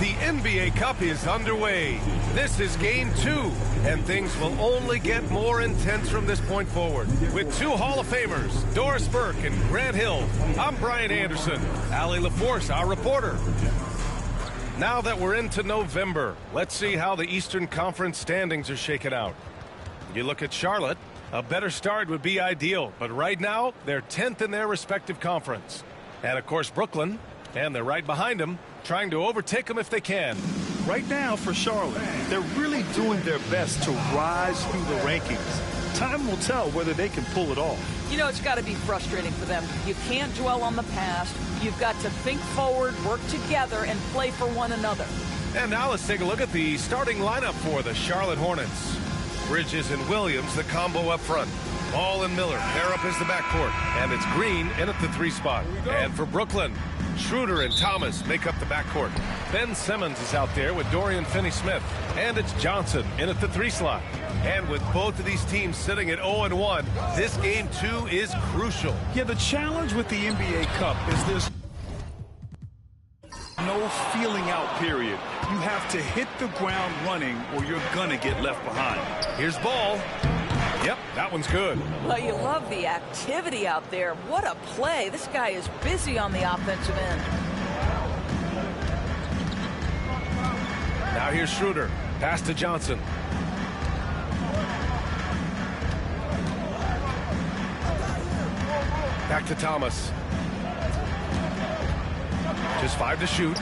The NBA Cup is underway. This is game 2, and things will only get more intense from this point forward. With 2 Hall of Famers, Doris Burke and Grant Hill, I'm Brian Anderson. Allie LaForce, our reporter. Now that we're into November, let's see how the Eastern Conference standings are shaken out. You look at Charlotte, a better start would be ideal, but right now, they're 10th in their respective conference. And of course, Brooklyn, and they're right behind them, trying to overtake them if they can. Right now for Charlotte, they're really doing their best to rise through the rankings. Time will tell whether they can pull it off. You know, it's got to be frustrating for them. You can't dwell on the past. You've got to think forward, work together, and play for one another. And now let's take a look at the starting lineup for the Charlotte Hornets. Bridges and Williams, the combo up front. Ball and Miller pair up as the backcourt. And it's Green in at the 3 spot. And for Brooklyn, Schroeder and Thomas make up the backcourt. Ben Simmons is out there with Dorian Finney-Smith. And it's Johnson in at the 3 slot. And with both of these teams sitting at 0-1, this game 2 is crucial. Yeah, the challenge with the NBA Cup is there's no feeling out period. You have to hit the ground running or you're gonna get left behind. Here's Ball. Yep, that one's good. Well, you love the activity out there. What a play. This guy is busy on the offensive end. Now here's Schroeder. Pass to Johnson. Back to Thomas. Just 5 to shoot.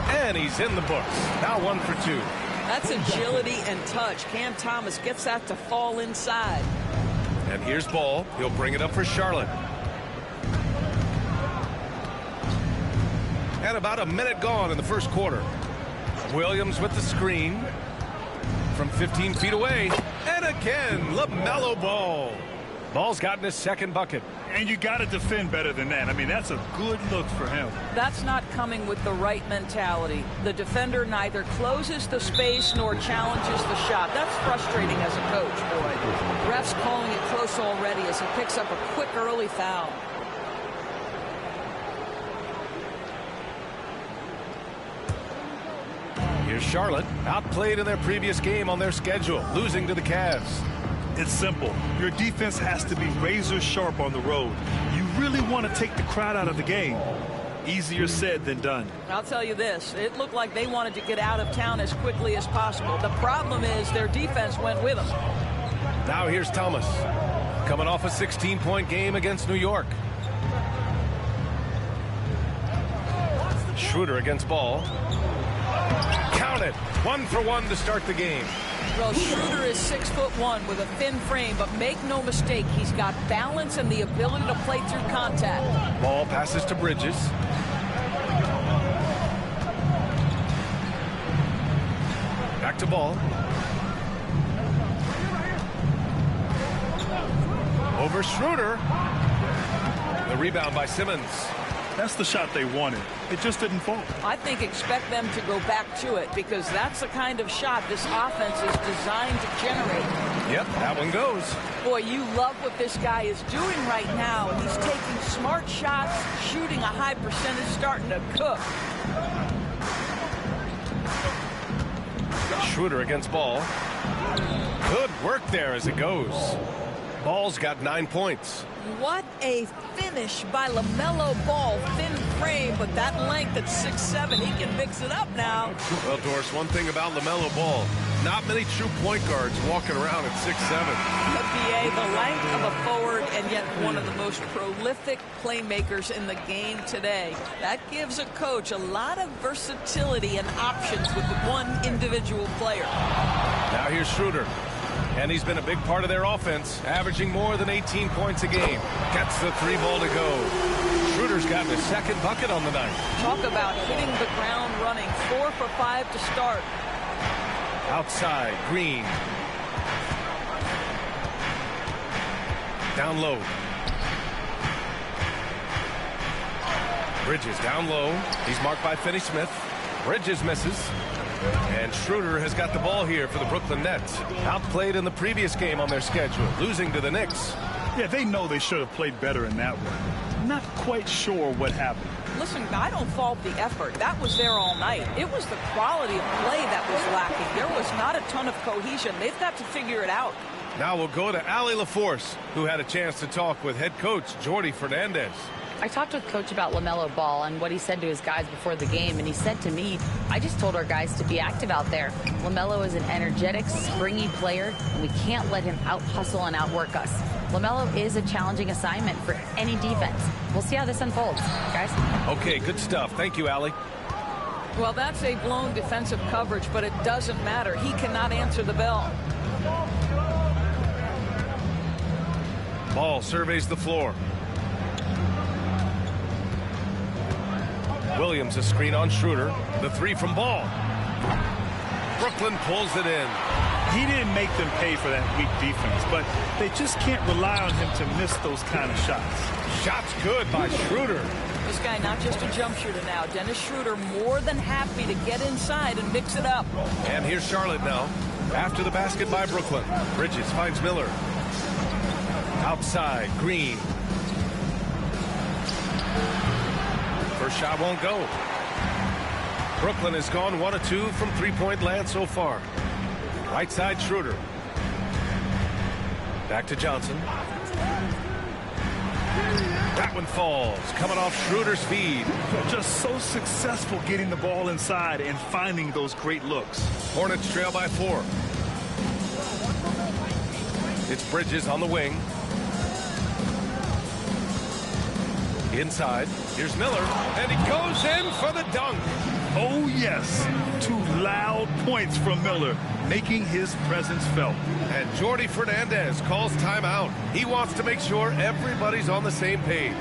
And he's in the books. Now 1 for 2. That's agility and touch. Cam Thomas gets that to fall inside. And here's Ball. He'll bring it up for Charlotte. And about a minute gone in the first quarter. Williams with the screen from 15 feet away. And again, LaMelo Ball. Ball's gotten his second bucket. And you got to defend better than that. I mean, that's a good look for him. That's not coming with the right mentality. The defender neither closes the space nor challenges the shot. That's frustrating as a coach, boy. Ref's calling it close already as he picks up a quick early foul. Here's Charlotte, outplayed in their previous game on their schedule, losing to the Cavs. It's simple. Your defense has to be razor sharp on the road. You really want to take the crowd out of the game. Easier said than done. I'll tell you this, it looked like they wanted to get out of town as quickly as possible. The problem is their defense went with them. Now here's Thomas, coming off a 16-point game against New York. Schroeder against Ball. Count it. 1 for 1 to start the game. Well, Schroeder is 6'1" with a thin frame, but make no mistake, he's got balance and the ability to play through contact. Ball passes to Bridges. Back to Ball. Over Schroeder. The rebound by Simmons. That's the shot they wanted. It just didn't fall. I think expect them to go back to it because that's the kind of shot this offense is designed to generate. Yep, that one goes. Boy, you love what this guy is doing right now. He's taking smart shots, shooting a high percentage, starting to cook. Schroeder against Ball. Good work there as it goes. Ball's got 9 points. What a finish by LaMelo Ball. Thin frame, but that length at 6'7", he can mix it up now. Well, Doris, one thing about LaMelo Ball, not many true point guards walking around at 6'7". The length of a forward and yet one of the most prolific playmakers in the game today. That gives a coach a lot of versatility and options with one individual player. Now here's Schroeder. And he's been a big part of their offense, averaging more than 18 points a game. Gets the 3 ball to go. Schroeder's gotten his second bucket on the night. Talk about hitting the ground running. 4 for 5 to start. Outside, Green. Down low. Bridges down low. He's marked by Finney-Smith. Bridges misses. And Schroeder has got the ball here for the Brooklyn Nets. Outplayed in the previous game on their schedule, losing to the Knicks. Yeah, they know they should have played better in that one. Not quite sure what happened. listen, I don't fault the effort. That was there all night. It was the quality of play that was lacking. There was not a ton of cohesion. They've got to figure it out. Now we'll go to Allie LaForce, who had a chance to talk with head coach Jordi Fernandez. I talked with Coach about LaMelo Ball and what he said to his guys before the game, and he said to me, I just told our guys to be active out there. LaMelo is an energetic, springy player, and we can't let him out-hustle and outwork us. LaMelo is a challenging assignment for any defense. We'll see how this unfolds, guys. Okay, good stuff. Thank you, Allie. Well, that's a blown defensive coverage, but it doesn't matter. He cannot answer the bell. Ball surveys the floor. Williams a screen on Schroeder. The three from Ball. Brooklyn pulls it in. He didn't make them pay for that weak defense, but they just can't rely on him to miss those kind of shots. Shots good by Schroeder. This guy not just a jump shooter now. Dennis Schroeder more than happy to get inside and mix it up. And here's Charlotte now. After the basket by Brooklyn. Bridges finds Miller. Outside, Green. First shot won't go. Brooklyn has gone 1 of 2 from three-point land so far. Right side, Schroeder. Back to Johnson. That one falls, coming off Schroeder's feed. Just so successful getting the ball inside and finding those great looks. Hornets trail by 4. It's Bridges on the wing. Inside, here's Miller, and he goes in for the dunk. Oh, yes. 2 loud points from Miller, making his presence felt. And Jordi Fernandez calls timeout. He wants to make sure everybody's on the same page.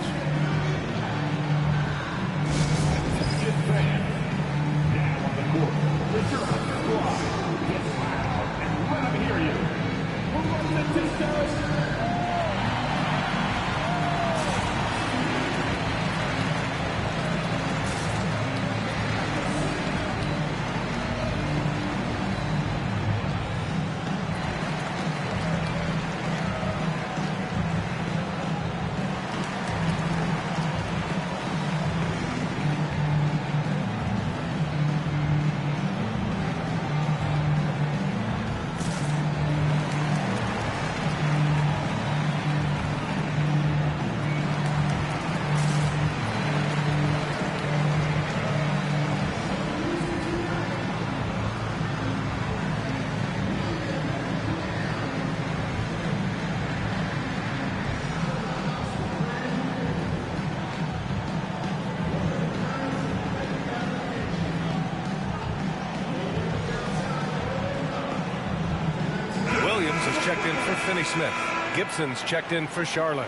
Checked in for Finney Smith. Gibson's checked in for Charlotte.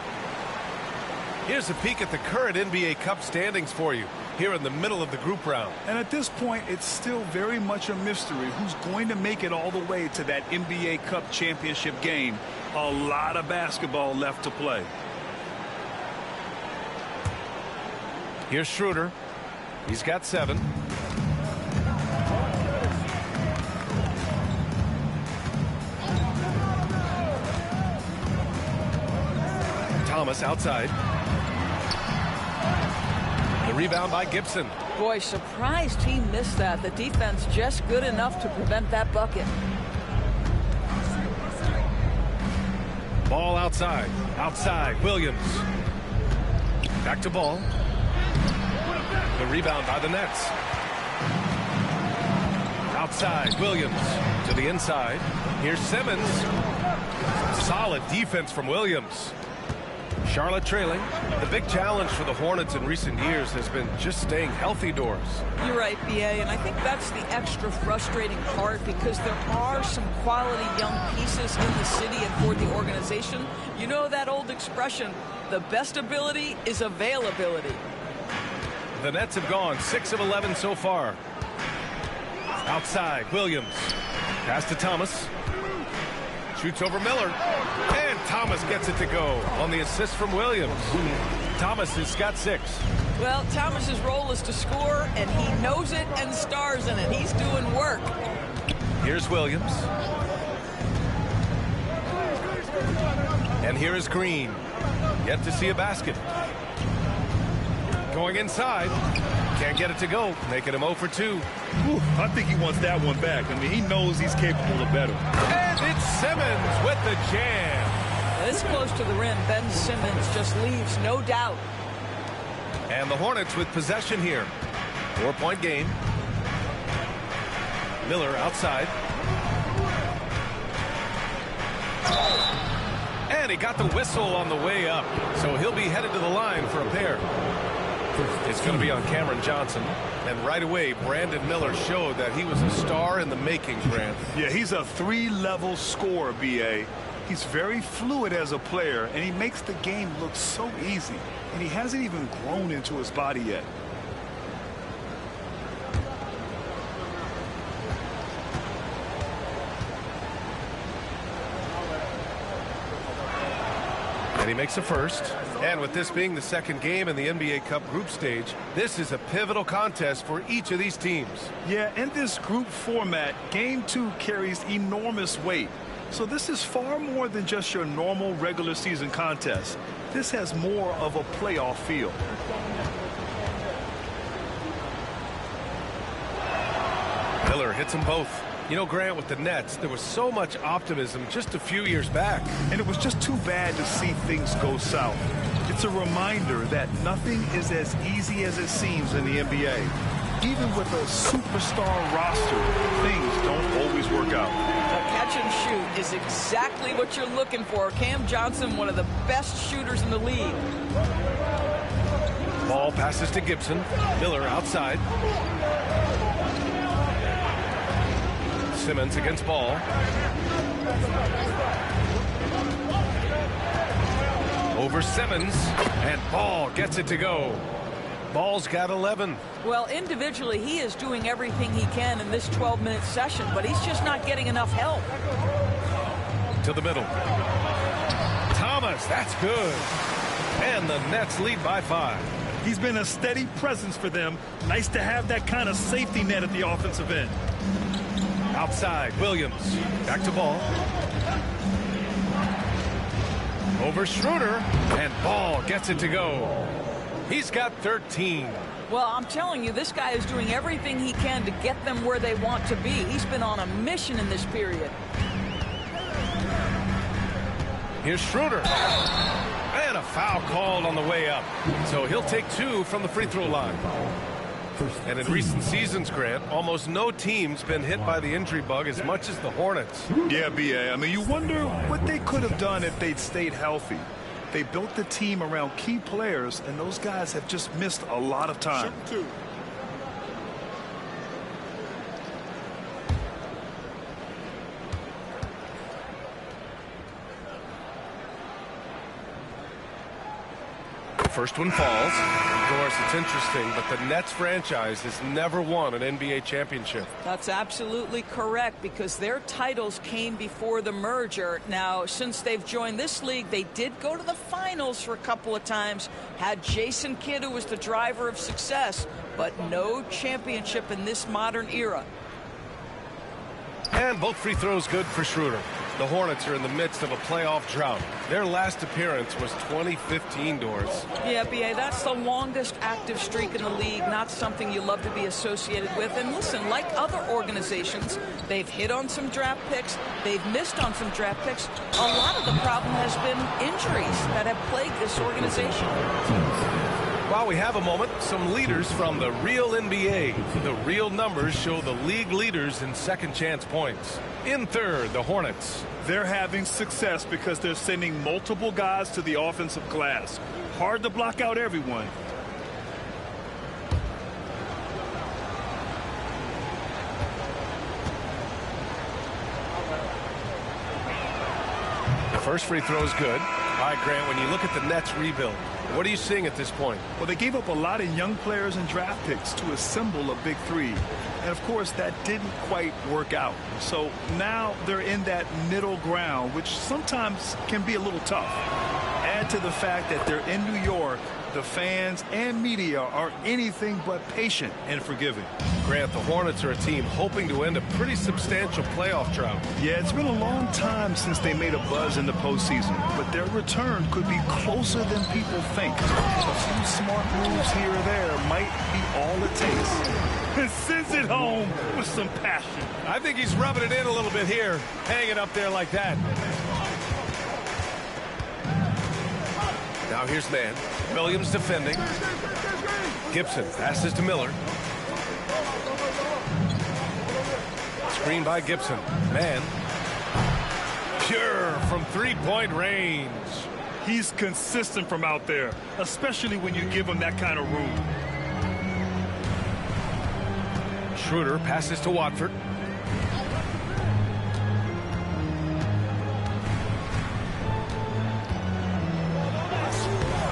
Here's a peek at the current NBA Cup standings for you here in the middle of the group round. And at this point, it's still very much a mystery who's going to make it all the way to that NBA Cup championship game. A lot of basketball left to play. Here's Schroeder. He's got 7. Thomas outside. The rebound by Gibson. Boy, surprised he missed that. The defense just good enough to prevent that bucket. Ball outside. Outside, Williams. Back to Ball. The rebound by the Nets. Outside, Williams. To the inside. Here's Simmons. Solid defense from Williams. Charlotte trailing. The big challenge for the Hornets in recent years has been just staying healthy doors. You're right, B.A., and I think that's the extra frustrating part because there are some quality young pieces in the city and for the organization. You know that old expression, the best ability is availability. The Nets have gone 6 of 11 so far. Outside, Williams. Pass to Thomas. Shoots over Miller. And Thomas gets it to go on the assist from Williams. Thomas has got 6. Well, Thomas's role is to score, and he knows it and stars in it. He's doing work. Here's Williams. And here is Green. Yet to see a basket. Going inside. Can't get it to go. Making him 0 for 2. Whew, I think he wants that one back. I mean, he knows he's capable of better. And it's Simmons with the jam. This close to the rim, Ben Simmons just leaves, no doubt. And the Hornets with possession here. 4-point game. Miller outside. And he got the whistle on the way up. So he'll be headed to the line for a pair. It's going to be on Cameron Johnson. And right away, Brandon Miller showed that he was a star in the making, Grant. Yeah, he's a 3-level scorer, B.A. He's very fluid as a player, and he makes the game look so easy. And he hasn't even grown into his body yet. And he makes a first. And with this being the second game in the NBA Cup group stage, this is a pivotal contest for each of these teams. Yeah, in this group format, Game 2 carries enormous weight. So this is far more than just your normal regular season contest. This has more of a playoff feel. Miller hits them both. You know, Grant, with the Nets, there was so much optimism just a few years back. And it was just too bad to see things go south. It's a reminder that nothing is as easy as it seems in the NBA. Even with a superstar roster, things don't always work out. The catch and shoot is exactly what you're looking for. Cam Johnson, one of the best shooters in the league. Ball passes to Gibson. Miller outside. Simmons against Ball. Over Simmons, and Ball gets it to go. Ball's got 11. Well, individually, he is doing everything he can in this 12-minute session, but he's just not getting enough help. To the middle. Thomas, that's good. And the Nets lead by 5. He's been a steady presence for them. Nice to have that kind of safety net at the offensive end. Outside, Williams. Back to Ball. Over Schroeder, and Ball gets it to go. He's got 13. Well, I'm telling you, this guy is doing everything he can to get them where they want to be. He's been on a mission in this period. Here's Schroeder. And a foul called on the way up. So he'll take 2 from the free throw line. And in recent seasons, Grant, almost no team's been hit by the injury bug as much as the Hornets. Yeah, B.A. I mean, you wonder what they could have done if they'd stayed healthy. They built the team around key players, and those guys have just missed a lot of time. First one falls. Of course, it's interesting, but the Nets franchise has never won an NBA championship. That's absolutely correct, because their titles came before the merger. Now, since they've joined this league, they did go to the finals for a couple of times, had Jason Kidd, who was the driver of success, but no championship in this modern era. And both free throws good for Schroeder. The Hornets are in the midst of a playoff drought. Their last appearance was 2015, Doris. Yeah, B.A., that's the longest active streak in the league, not something you love to be associated with. And listen, like other organizations, they've hit on some draft picks, they've missed on some draft picks. A lot of the problem has been injuries that have plagued this organization. While we have a moment, some leaders from the real NBA. The real numbers show the league leaders in second chance points. In third, the Hornets. They're having success because they're sending multiple guys to the offensive glass. Hard to block out everyone. The first free throw is good. All right, Grant, when you look at the Nets rebuild, what are you seeing at this point? Well, they gave up a lot of young players and draft picks to assemble a big three. And, of course, that didn't quite work out. So now they're in that middle ground, which sometimes can be a little tough. Add to the fact that they're in New York, the fans and media are anything but patient and forgiving. Grant, the Hornets are a team hoping to end a pretty substantial playoff drought. Yeah, it's been a long time since they made a buzz in the postseason, but their return could be closer than people think. A few smart moves here or there might be all it takes. And sends it home with some passion. I think he's rubbing it in a little bit here, hanging up there like that. Now here's man. Williams defending. Gibson passes to Miller. Screen by Gibson. Man. Pure from three-point range. He's consistent from out there, especially when you give him that kind of room. Schroeder passes to Watford.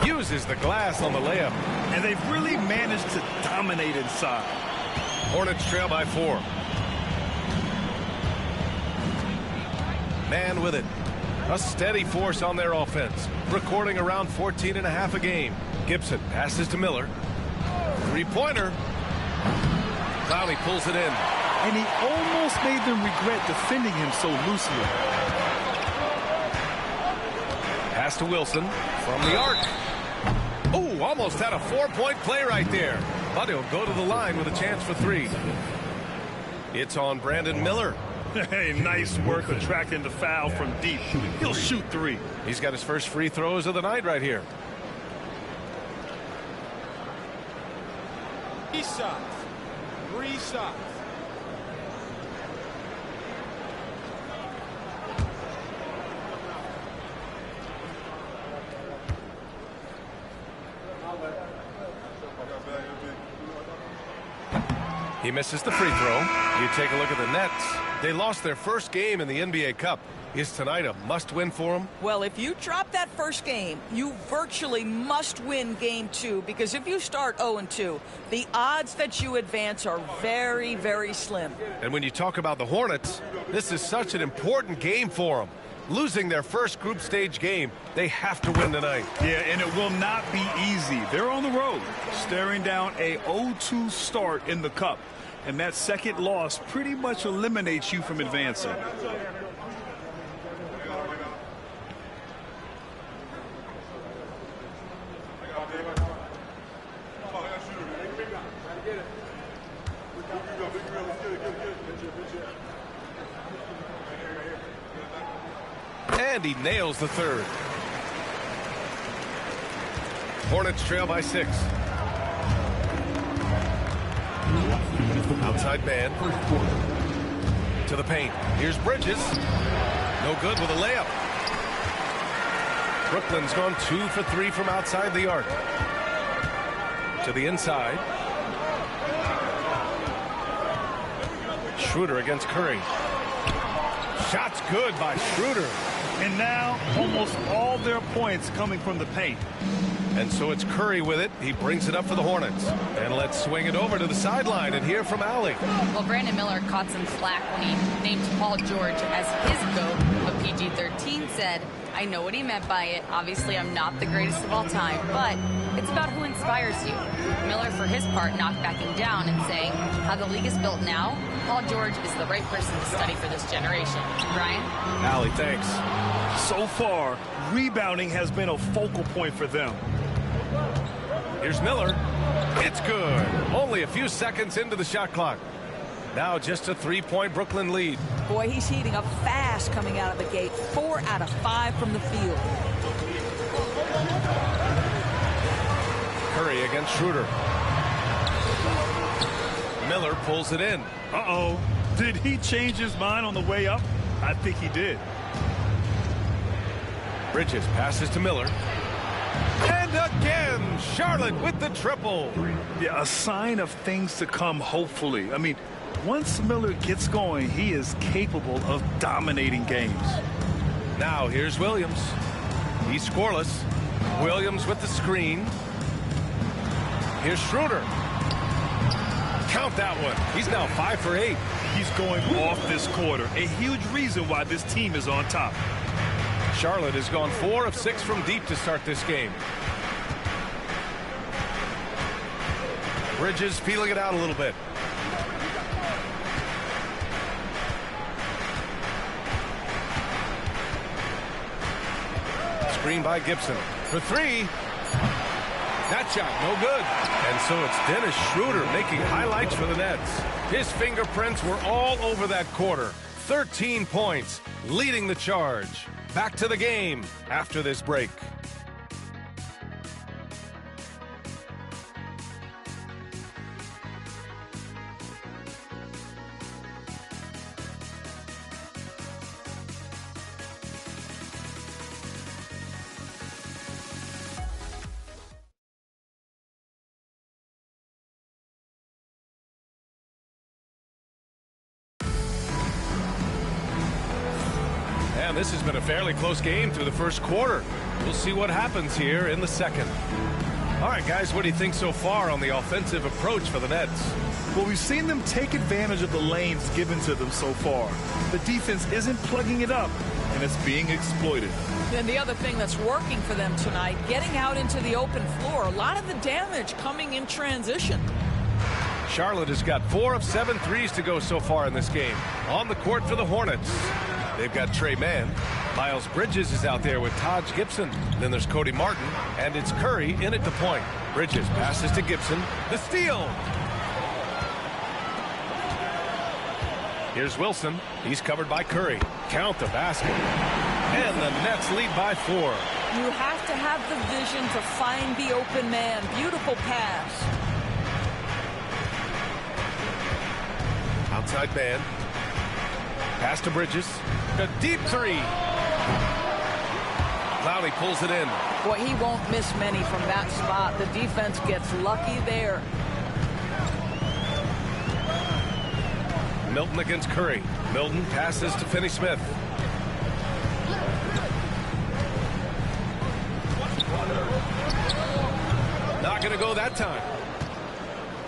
Uses the glass on the layup. And they've really managed to dominate inside. Hornets trail by 4. Man with it. A steady force on their offense. Recording around 14.5 a game. Gibson passes to Miller. Three-pointer. Clowney pulls it in. And he almost made them regret defending him so loosely. Pass to Wilson from the arc. Oh, almost had a 4-point play right there. But he'll go to the line with a chance for 3. It's on Brandon Miller. Hey, nice work attracting the foul from deep. He'll shoot 3. He's got his first free throws of the night right here. 3 shots. 3 shots. He misses the free throw. You take a look at the Nets. They lost their first game in the NBA Cup. Is tonight a must-win for them? Well, if you drop that first game, you virtually must win game 2, because if you start 0-2, the odds that you advance are very, very slim. And when you talk about the Hornets, this is such an important game for them. Losing their first group stage game, they have to win tonight. Yeah, and it will not be easy. They're on the road, staring down a 0-2 start in the Cup. And that second loss pretty much eliminates you from advancing. And he nails the third. Hornets trail by 6. Outside man. To the paint. Here's Bridges. No good with a layup. Brooklyn's gone 2 for 3 from outside the arc. To the inside. Schroeder against Curry. Shot's good by Schroeder. And now almost all their points coming from the paint. And so it's Curry with it. He brings it up for the Hornets. And let's swing it over to the sideline and hear from Allie. Well, Brandon Miller caught some flack when he named Paul George as his GOAT. But PG-13 said, I know what he meant by it. Obviously, I'm not the greatest of all time, but it's about who inspires you. Miller, for his part, not backing down and saying, how the league is built now, Paul George is the right person to study for this generation. Brian? Allie, thanks. So far, rebounding has been a focal point for them. Here's Miller. It's good. Only a few seconds into the shot clock. Now just a 3-point Brooklyn lead. Boy, he's heating up fast coming out of the gate. 4 out of 5 from the field. Curry against Schroeder. Miller pulls it in. Uh-oh. Did he change his mind on the way up? I think he did. Bridges passes to Miller. And again, Charlotte with the triple. Yeah, a sign of things to come, hopefully. I mean, once Miller gets going, he is capable of dominating games. Now here's Williams. He's scoreless. Williams with the screen. Here's Schroeder. Count that one. He's now 5 for 8. He's going off this quarter. A huge reason why this team is on top. Charlotte has gone 4 of 6 from deep to start this game. Bridges feeling it out a little bit. Screen by Gibson for 3. That shot, no good. And so it's Dennis Schroeder making highlights for the Nets. His fingerprints were all over that quarter. 13 points, leading the charge. Back to the game after this break. And this has been a fairly close game through the first quarter. We'll see what happens here in the second. All right, guys, what do you think so far on the offensive approach for the Nets? Well, we've seen them take advantage of the lanes given to them so far. The defense isn't plugging it up, and it's being exploited. And the other thing that's working for them tonight, getting out into the open floor. A lot of the damage coming in transition. Charlotte has got 4 of 7 threes to go so far in this game. On the court for the Hornets, they've got Trey Mann. Miles Bridges is out there with Taj Gibson. Then there's Cody Martin, and it's Curry in at the point. Bridges passes to Gibson. The steal. Here's Wilson. He's covered by Curry. Count the basket. And the Nets lead by 4. You have to have the vision to find the open man. Beautiful pass. Outside man. Pass to Bridges. A deep 3. Clowney pulls it in. Boy, he won't miss many from that spot. The defense gets lucky there. Milton against Curry. Milton passes to Finney-Smith. Not going to go that time.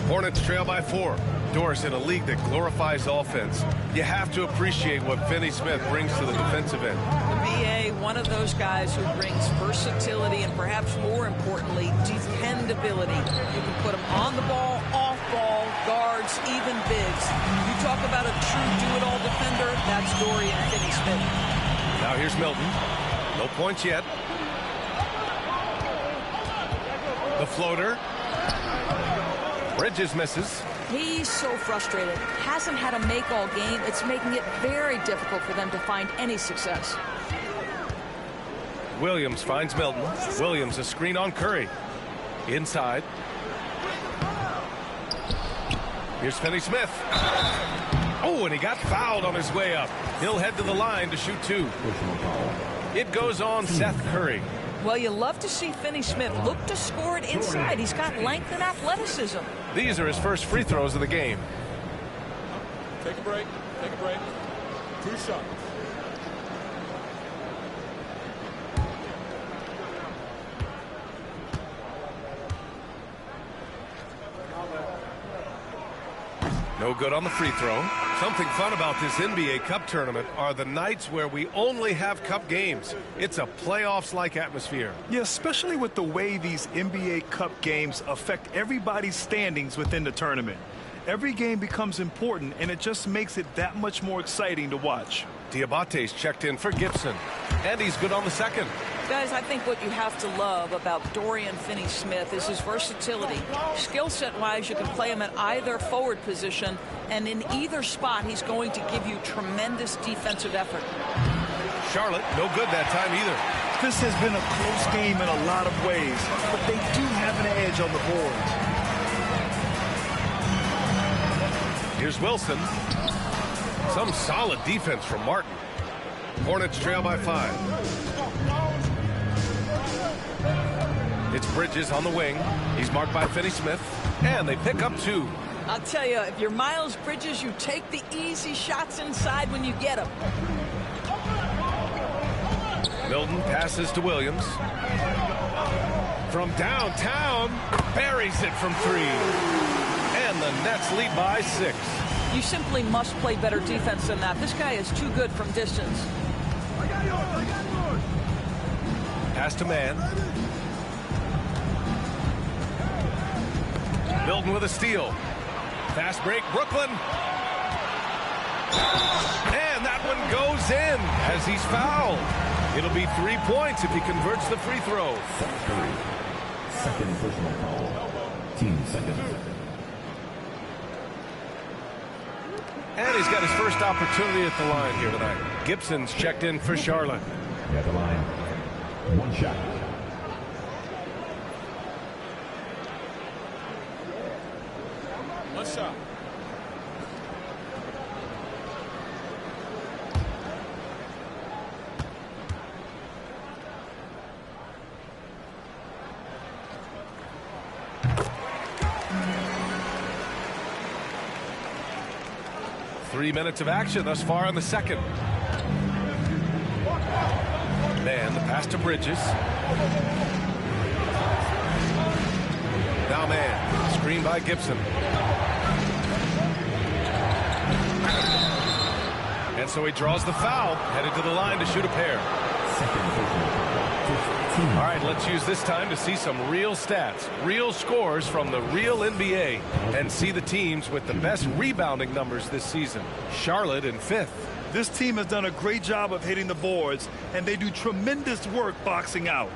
Hornets trail by 4. Doris, in a league that glorifies offense, you have to appreciate what Finney-Smith brings to the defensive end. BA, one of those guys who brings versatility and perhaps more importantly, dependability. You can put him on the ball, off ball, guards, even bigs. You talk about a true do-it-all defender, that's Dorian Finney-Smith. Now here's Milton. No points yet. The floater. Bridges misses. He's so frustrated. Hasn't had a make all game. It's making it very difficult for them to find any success. Williams finds Milton. Williams a screen on Curry. Inside. Here's Finney-Smith. Oh, and he got fouled on his way up. He'll head to the line to shoot 2. It goes on Seth Curry. Well, you love to see Finney-Smith look to score it inside. He's got length and athleticism. These are his first free throws of the game. Take a break. Take a break. 2 shots. No good on the free throw. Something fun about this NBA Cup tournament are the nights where we only have Cup games. It's a playoffs-like atmosphere. Yeah, especially with the way these NBA Cup games affect everybody's standings within the tournament. Every game becomes important, and it just makes it that much more exciting to watch. Diabate's checked in for Gibson, and he's good on the second. Guys, I think what you have to love about Dorian Finney-Smith is his versatility. Skill set-wise, you can play him at either forward position, and in either spot, he's going to give you tremendous defensive effort. Charlotte, no good that time either. This has been a close game in a lot of ways, but they do have an edge on the boards. Here's Wilson. Some solid defense from Martin. Hornets trail by 5. It's Bridges on the wing. He's marked by Finney-Smith, and they pick up 2. I'll tell you, if you're Miles Bridges, you take the easy shots inside when you get them. Milton passes to Williams. From downtown, buries it from 3. And the Nets lead by 6. You simply must play better defense than that. This guy is too good from distance. I got yours. I got yours. Pass to man. Milton with a steal. Fast break, Brooklyn. And that one goes in as he's fouled. It'll be 3 points if he converts the free throw. Second personal foul. Team second. And he's got his first opportunity at the line here tonight. Gibson's checked in for Charlotte. At the line. One shot. One shot. Three minutes of action thus far in the second. Man, the pass to Bridges. Now man, screen by Gibson. And so he draws the foul, headed to the line to shoot a pair. All right, let's use this time to see some real stats, real scores from the real NBA, and see the teams with the best rebounding numbers this season. Charlotte in 5th. This team has done a great job of hitting the boards, and they do tremendous work boxing out.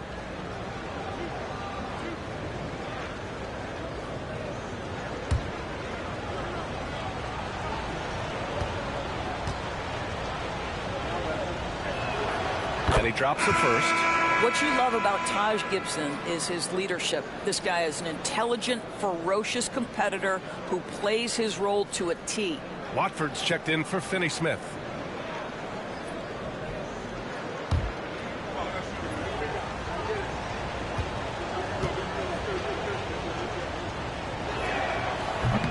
And he drops the first. What you love about Taj Gibson is his leadership. This guy is an intelligent, ferocious competitor who plays his role to a T. Watford's checked in for Finney-Smith.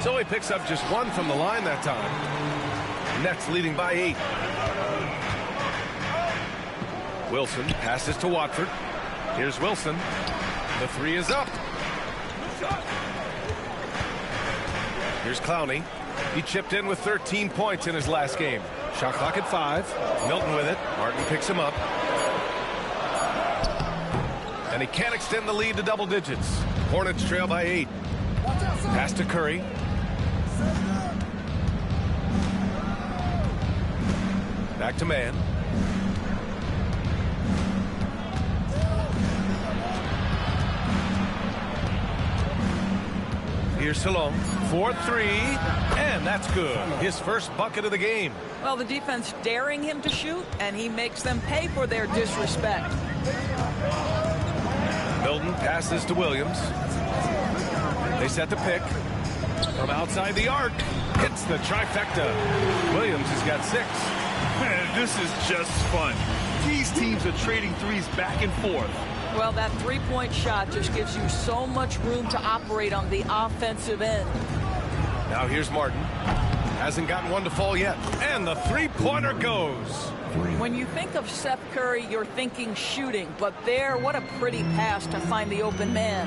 So he picks up just one from the line that time. Nets leading by 8. Wilson passes to Watford. Here's Wilson. The three is up. Here's Clowney. He chipped in with 13 points in his last game. Shot clock at 5. Milton with it. Martin picks him up. And he can't extend the lead to double digits. Hornets trail by 8. Pass to Curry. Back to man. Here's Salome. 4-3, and that's good. His first bucket of the game. Well, the defense daring him to shoot, and he makes them pay for their disrespect. Milton passes to Williams. They set the pick. From outside the arc, hits the trifecta. Williams has got 6. Man, this is just fun. These teams are trading threes back and forth. Well, that three-point shot just gives you so much room to operate on the offensive end. Now here's Martin. Hasn't gotten one to fall yet. And the three-pointer goes. When you think of Seth Curry, you're thinking shooting. But there, what a pretty pass to find the open man.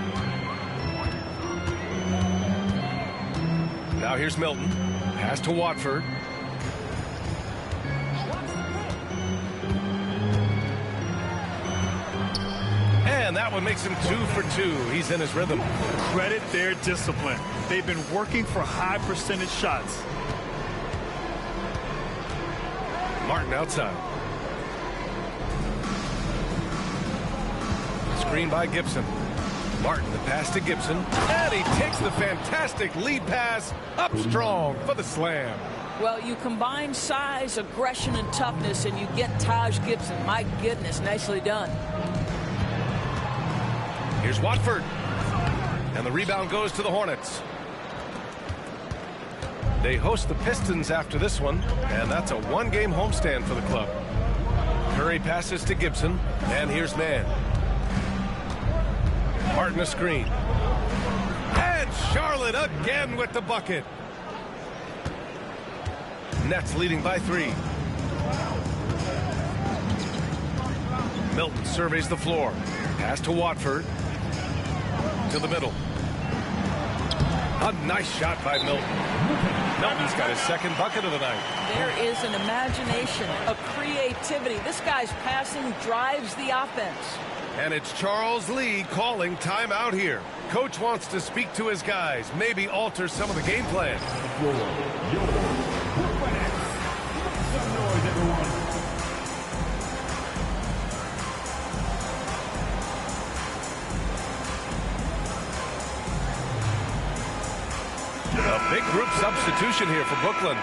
Now here's Milton. Pass to Watford. And that one makes him 2 for 2. He's in his rhythm. Credit their discipline. They've been working for high percentage shots. Martin outside. Screen by Gibson. Martin, the pass to Gibson. And he takes the fantastic lead pass up strong for the slam. Well, you combine size, aggression, and toughness, and you get Taj Gibson. My goodness, nicely done. Here's Watford. And the rebound goes to the Hornets. They host the Pistons after this one, and that's a one-game homestand for the club. Curry passes to Gibson, and here's man. Martin a screen. And Charlotte again with the bucket. Nets leading by 3. Milton surveys the floor. Pass to Watford. To the middle. A nice shot by Milton. Milton's got his second bucket of the night. There is an imagination, a creativity. This guy's passing drives the offense. And it's Charles Lee calling timeout here. Coach wants to speak to his guys, maybe alter some of the game plan. Your Brooklyn Nets. Make some noise, everyone. A big group substitution here for Brooklyn.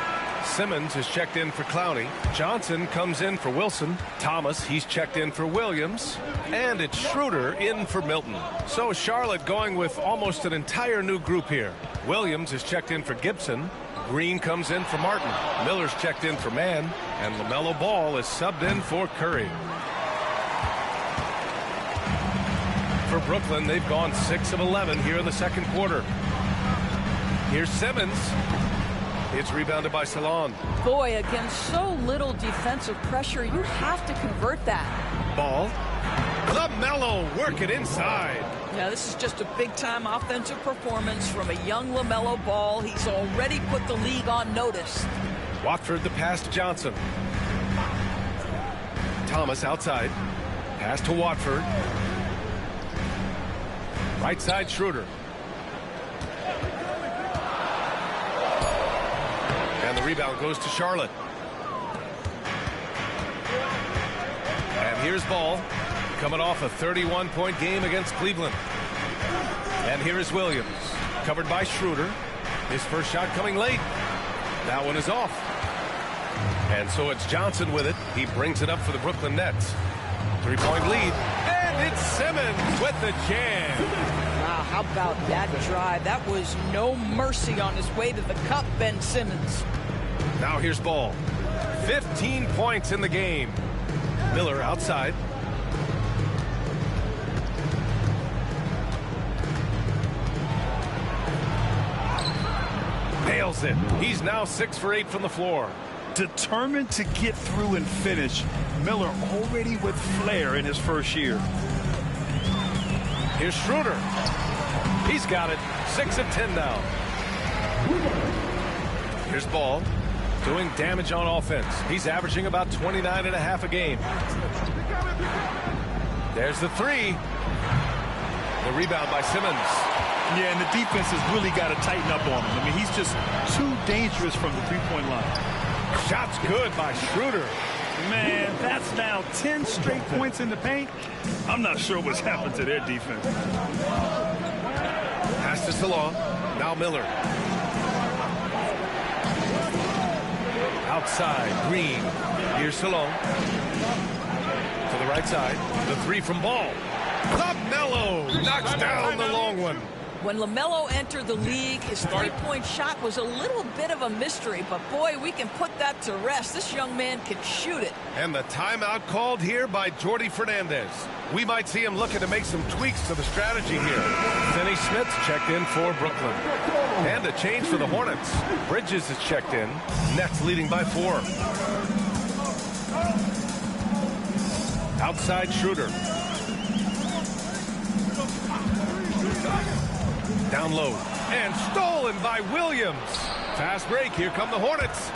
Simmons is checked in for Clowney. Johnson comes in for Wilson. Thomas, he's checked in for Williams. And it's Schroeder in for Milton. So Charlotte going with almost an entire new group here. Williams is checked in for Gibson. Green comes in for Martin. Miller's checked in for Mann. And LaMelo Ball is subbed in for Curry. For Brooklyn, they've gone 6 of 11 here in the second quarter. Here's Simmons. It's rebounded by Salon. Boy, against so little defensive pressure, you have to convert that. Ball. LaMelo working inside. Yeah, this is just a big-time offensive performance from a young LaMelo Ball. He's already put the league on notice. Watford the pass to Johnson. Thomas outside. Pass to Watford. Right side Schroeder. And the rebound goes to Charlotte. And here's Ball, coming off a 31-point game against Cleveland. And here is Williams, covered by Schroeder. His first shot coming late. That one is off. And so it's Johnson with it. He brings it up for the Brooklyn Nets. 3-point lead. And it's Simmons with the jam. Wow, how about that drive? That was no mercy on his way to the cup, Ben Simmons. Now here's Ball. 15 points in the game. Miller outside. Nails it. He's now 6 for 8 from the floor. Determined to get through and finish. Miller already with flair in his first year. Here's Schroeder. He's got it. 6 of 10 now. Here's Ball. Doing damage on offense. He's averaging about 29.5 a game. There's the three. The rebound by Simmons. Yeah, and the defense has really got to tighten up on him. I mean, he's just too dangerous from the three-point line. Shot's good by Schroeder. Man, that's now 10 straight points in the paint. I'm not sure what's happened to their defense. Pass to Salon. Now Miller. Outside, Green. Here's Salon. To the right side. The three from Ball. LaMelo knocks down the long one. When LaMelo entered the league, his three-point shot was a little bit of a mystery, but boy, we can put that to rest. This young man can shoot it. And the timeout called here by Jordi Fernandez. We might see him looking to make some tweaks to the strategy here. Finney Smith's checked in for Brooklyn. And a change for the Hornets. Bridges is checked in. Nets leading by 4. Outside Schroeder. Down low. And stolen by Williams. Fast break. Here come the Hornets.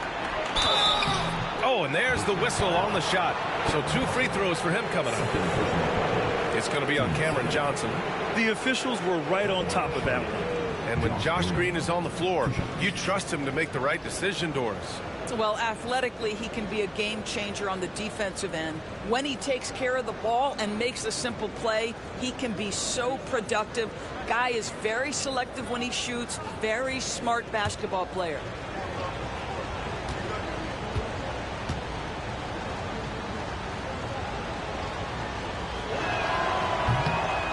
Oh, and there's the whistle on the shot. So 2 free throws for him coming up. It's going to be on Cameron Johnson. The officials were right on top of that one. And when Josh Green is on the floor, you trust him to make the right decision, Doris. Well, athletically, he can be a game changer on the defensive end. When he takes care of the ball and makes a simple play, he can be so productive. Guy is very selective when he shoots, very smart basketball player.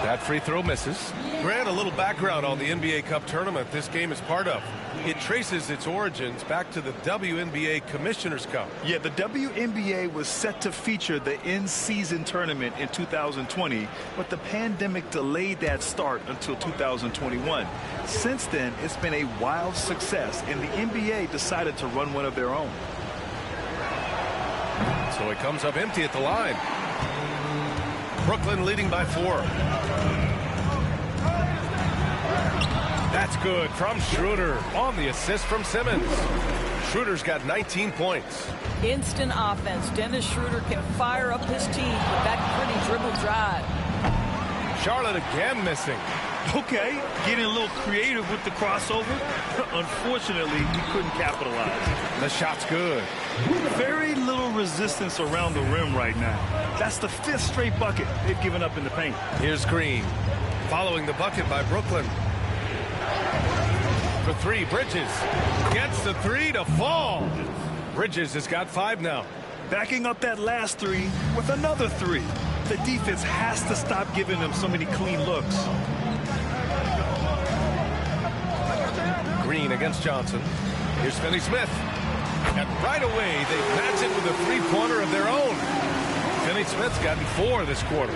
That free throw misses. Grant, a little background on the NBA Cup tournament this game is part of. It traces its origins back to the WNBA Commissioner's Cup. Yeah, the WNBA was set to feature the in-season tournament in 2020, but the pandemic delayed that start until 2021. Since then, it's been a wild success, and the NBA decided to run one of their own. So it comes up empty at the line. Brooklyn leading by 4. That's good from Schroeder on the assist from Simmons. Schroeder's got 19 points. Instant offense. Dennis Schroeder can fire up his team with that pretty dribble drive. Charlotte again missing. Okay, getting a little creative with the crossover. Unfortunately, he couldn't capitalize. The shot's good. Very little resistance around the rim right now. That's the 5th straight bucket they've given up in the paint. Here's Green, following the bucket by Brooklyn. For 3, Bridges gets the 3 to fall. Bridges has got 5 now. Backing up that last 3 with another 3. The defense has to stop giving them so many clean looks. Green against Johnson. Here's Finney-Smith. And right away, they match it with a 3-pointer of their own. Finney-Smith's gotten 4 this quarter.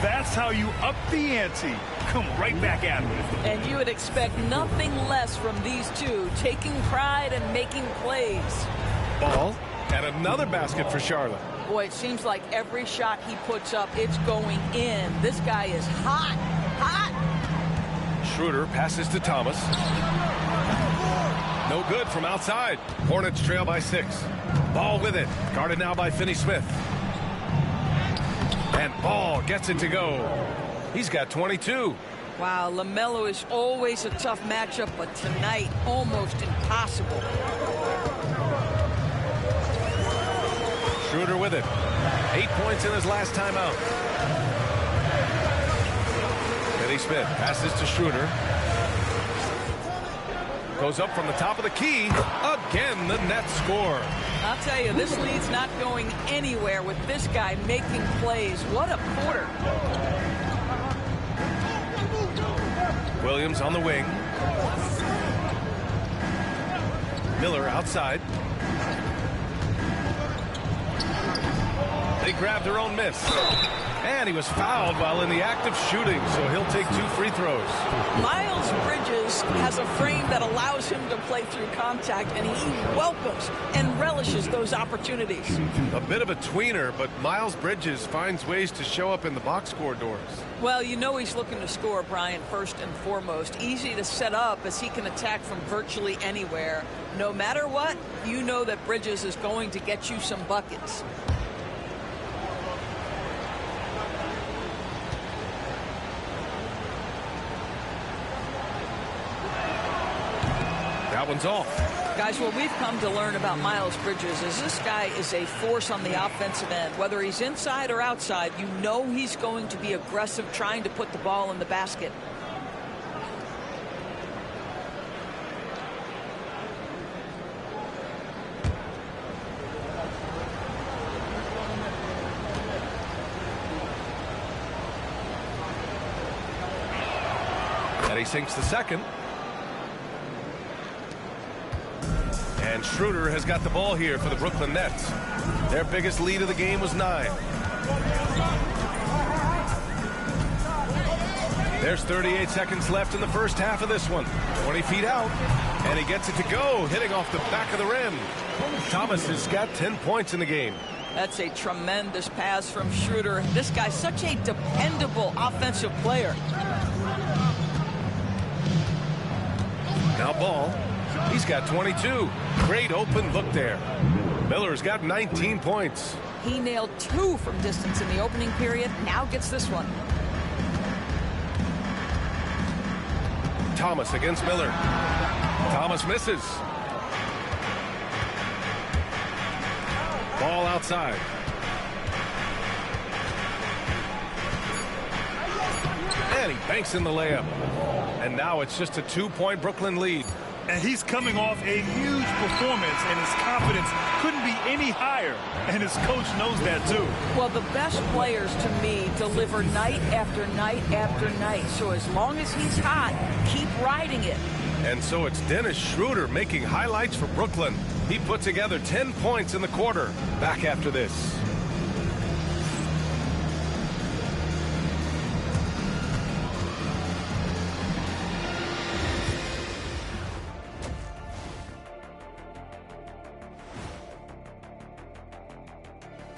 That's how you up the ante. Come right back at it. And you would expect nothing less from these two, taking pride and making plays. Ball. And another basket for Charlotte. Boy, it seems like every shot he puts up, it's going in. This guy is hot, hot. Schroeder passes to Thomas. No good from outside. Hornets trail by 6. Ball with it. Guarded now by Finney-Smith. And Ball gets it to go. He's got 22. Wow, LaMelo is always a tough matchup, but tonight, almost impossible. Schroeder with it. 8 points in his last timeout. Finney-Smith passes to Schroeder. Goes up from the top of the key. Again, the net score. I'll tell you, this lead's not going anywhere with this guy making plays. What a quarter. Williams on the wing. Miller outside. They grabbed their own miss. And he was fouled while in the act of shooting, so he'll take 2 free throws. Miles Bridges has a frame that allows him to play through contact, and he welcomes and relishes those opportunities. A bit of a tweener, but Miles Bridges finds ways to show up in the box score doors. Well, you know he's looking to score, Brian, first and foremost. Easy to set up as he can attack from virtually anywhere. No matter what, you know that Bridges is going to get you some buckets. That one's off. Guys, what we've come to learn about Miles Bridges is this guy is a force on the offensive end. Whether he's inside or outside, you know he's going to be aggressive trying to put the ball in the basket. And he sinks the second. And Schroeder has got the ball here for the Brooklyn Nets. Their biggest lead of the game was 9. There's 38 seconds left in the first half of this one. 20 feet out. And he gets it to go, hitting off the back of the rim. Thomas has got 10 points in the game. That's a tremendous pass from Schroeder. This guy's such a dependable offensive player. Now Ball. He's got 22. Great open look there. Miller's got 19 points. He nailed 2 from distance in the opening period. Now gets this one. Thomas against Miller. Thomas misses. Ball outside. And he banks in the layup. And now it's just a 2-point Brooklyn lead. And he's coming off a huge performance, and his confidence couldn't be any higher. And his coach knows that, too. Well, the best players, to me, deliver night after night after night. So as long as he's hot, keep riding it. And so it's Dennis Schroeder making highlights for Brooklyn. He put together 10 points in the quarter. Back after this.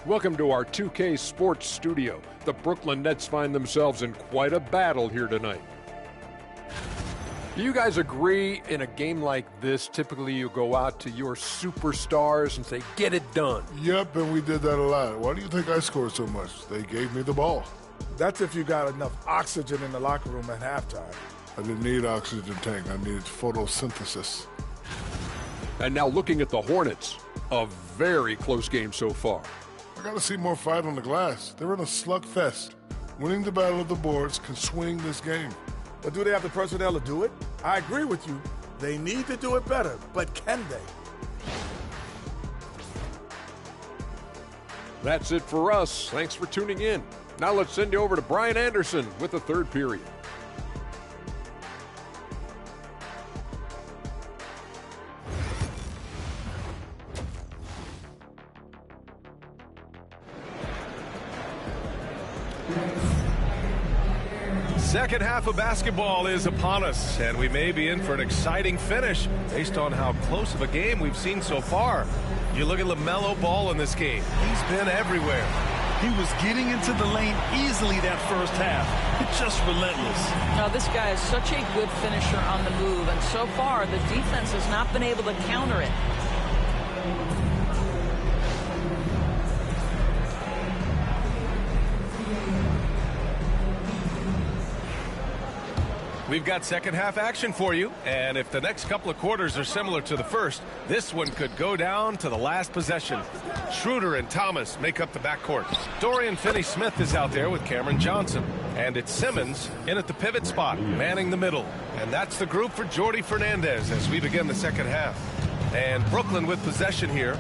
Welcome to our 2K Sports Studio. The Brooklyn Nets find themselves in quite a battle here tonight. Do you guys agree in a game like this, typically you go out to your superstars and say, get it done? Yep, and we did that a lot. Why do you think I scored so much? They gave me the ball. That's if you got enough oxygen in the locker room at halftime. I didn't need oxygen tank. I needed photosynthesis. And now looking at the Hornets, a very close game so far. I got to see more fight on the glass. They're in a slugfest. Winning the battle of the boards can swing this game. But do they have the personnel to do it? I agree with you. They need to do it better, but can they? That's it for us. Thanks for tuning in. Now let's send you over to Brian Anderson with the third period. Second half of basketball is upon us, and we may be in for an exciting finish based on how close of a game we've seen so far. You look at LaMelo Ball in this game. He's been everywhere. He was getting into the lane easily that first half. It's just relentless. Now, this guy is such a good finisher on the move, and so far the defense has not been able to counter it. We've got second half action for you, and if the next couple of quarters are similar to the first, this one could go down to the last possession. Schroeder and Thomas make up the backcourt. Dorian Finney-Smith is out there with Cameron Johnson, and it's Simmons in at the pivot spot, manning the middle. And that's the group for Jordi Fernandez as we begin the second half. And Brooklyn with possession here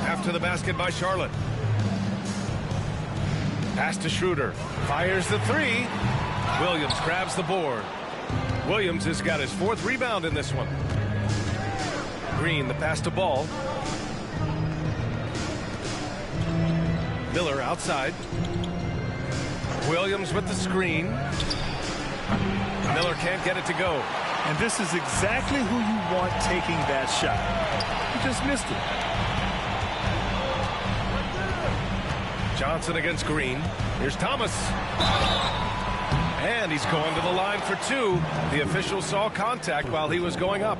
after the basket by Charlotte. Pass to Schroeder, fires the three. Williams grabs the board. Williams has got his fourth rebound in this one. Green, the pass to Ball. Miller outside. Williams with the screen. Miller can't get it to go. And this is exactly who you want taking that shot. He just missed it. Johnson against Green. Here's Thomas. And he's going to the line for two. The official saw contact while he was going up.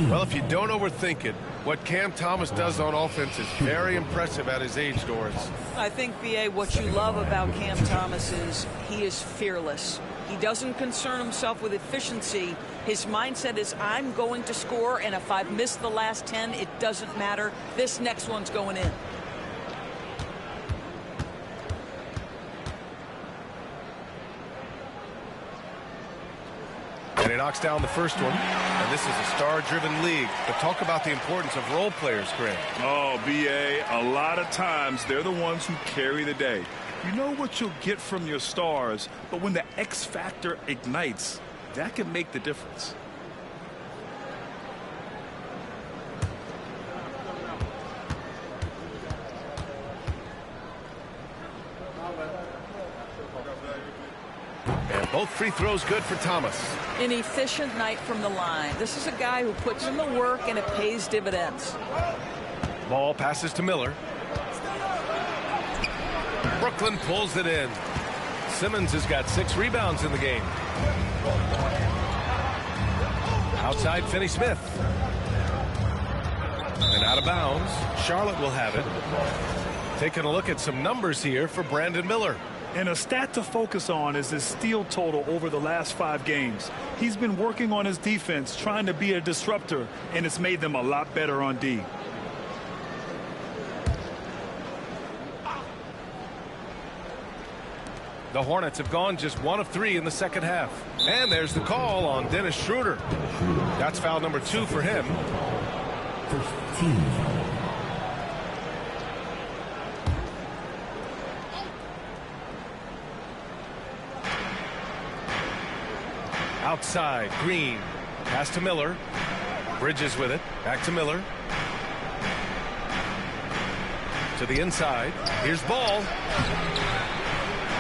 Well, if you don't overthink it, what Cam Thomas does on offense is very impressive at his age, Doris. I think, B.A., what you love about Cam Thomas is he is fearless. He doesn't concern himself with efficiency. His mindset is, I'm going to score, and if I've missed the last 10, it doesn't matter. This next one's going in. And he knocks down the first one. And this is a star-driven league. But talk about the importance of role players, Greg. Oh, B.A., a lot of times they're the ones who carry the day. You know what you'll get from your stars, but when the X factor ignites, that can make the difference. And both free throws good for Thomas. An efficient night from the line. This is a guy who puts in the work, and it pays dividends. Ball passes to Miller. Brooklyn pulls it in. Simmons has got 6 rebounds in the game. Outside Finney-Smith. And out of bounds. Charlotte will have it. Taking a look at some numbers here for Brandon Miller. And a stat to focus on is his steal total over the last 5 games. He's been working on his defense, trying to be a disruptor, and it's made them a lot better on D. The Hornets have gone just 1 of 3 in the second half. And there's the call on Dennis Schroeder. That's foul number 2 for him. Outside, Green. Pass to Miller. Bridges with it. Back to Miller. To the inside. Here's Ball.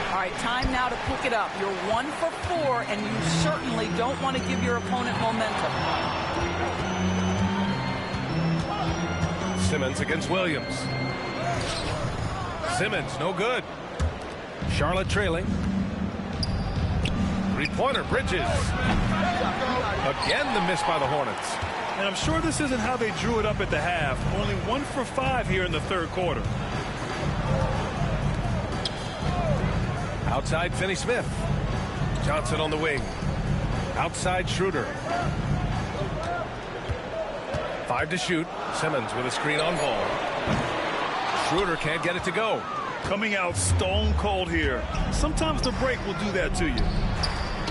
All right, time now to pick it up. You're 1 for 4, and you certainly don't want to give your opponent momentum. Simmons against Williams. Simmons, no good. Charlotte trailing. Three-pointer, Bridges. Again, the miss by the Hornets. And I'm sure this isn't how they drew it up at the half. Only 1 for 5 here in the third quarter. Outside Finney-Smith. Johnson on the wing. Outside Schroeder. 5 to shoot. Simmons with a screen on ball. Schroeder can't get it to go. Coming out stone cold here. Sometimes the break will do that to you.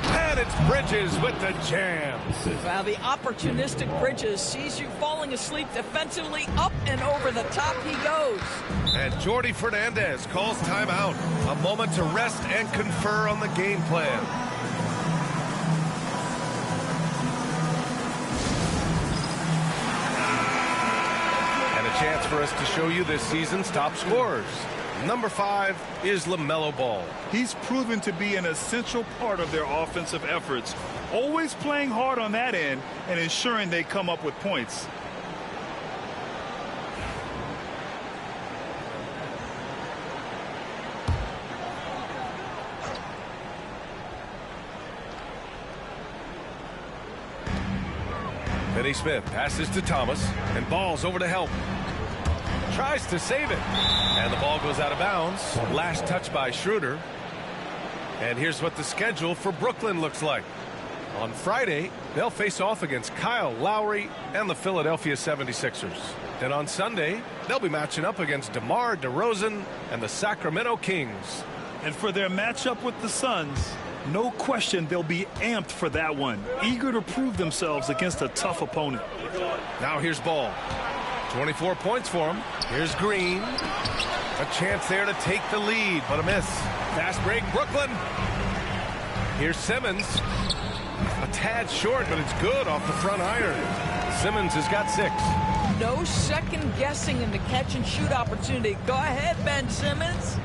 And it's Bridges with the jam. Well, the opportunistic Bridges sees you falling asleep defensively. Up and over the top he goes. And Jordi Fernandez calls timeout. A moment to rest and confer on the game plan. And a chance for us to show you this season's top scorers. Number 5 is LaMelo Ball. He's proven to be an essential part of their offensive efforts, always playing hard on that end and ensuring they come up with points. Finney-Smith passes to Thomas, and Ball's over to help. Tries to save it, and the ball goes out of bounds. Last touch by Schroeder. And here's what the schedule for Brooklyn looks like. On Friday, they'll face off against Kyle Lowry and the Philadelphia 76ers. Then on Sunday, they'll be matching up against DeMar DeRozan and the Sacramento Kings. And for their matchup with the Suns, no question they'll be amped for that one, eager to prove themselves against a tough opponent. Now here's Ball. 24 points for him. Here's Green. A chance there to take the lead, but a miss. Fast break, Brooklyn. Here's Simmons. A tad short, but it's good off the front iron. Simmons has got 6. No second guessing in the catch and shoot opportunity. Go ahead, Ben Simmons.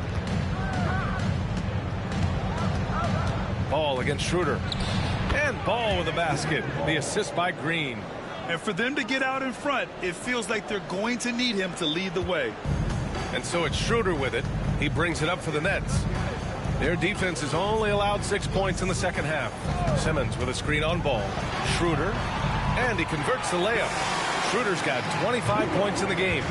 Ball against Schroeder. And Ball with a basket. The assist by Green. And for them to get out in front, it feels like they're going to need him to lead the way. And so it's Schroeder with it. He brings it up for the Nets. Their defense has only allowed 6 points in the second half. Simmons with a screen on Ball. Schroeder. And he converts the layup. Schroeder's got 25 points in the game.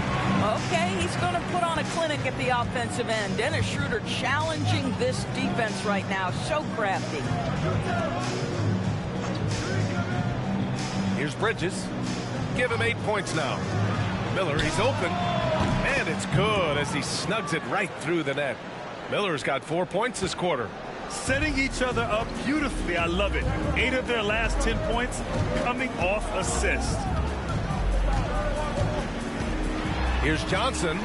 Okay, he's going to put on a clinic at the offensive end. Dennis Schroeder challenging this defense right now. So crafty. Here's Bridges. Give him 8 points now. Miller, he's open. And it's good as he snugs it right through the net. Miller's got 4 points this quarter. Setting each other up beautifully. I love it. 8 of their last 10 points coming off assist. Here's Johnson.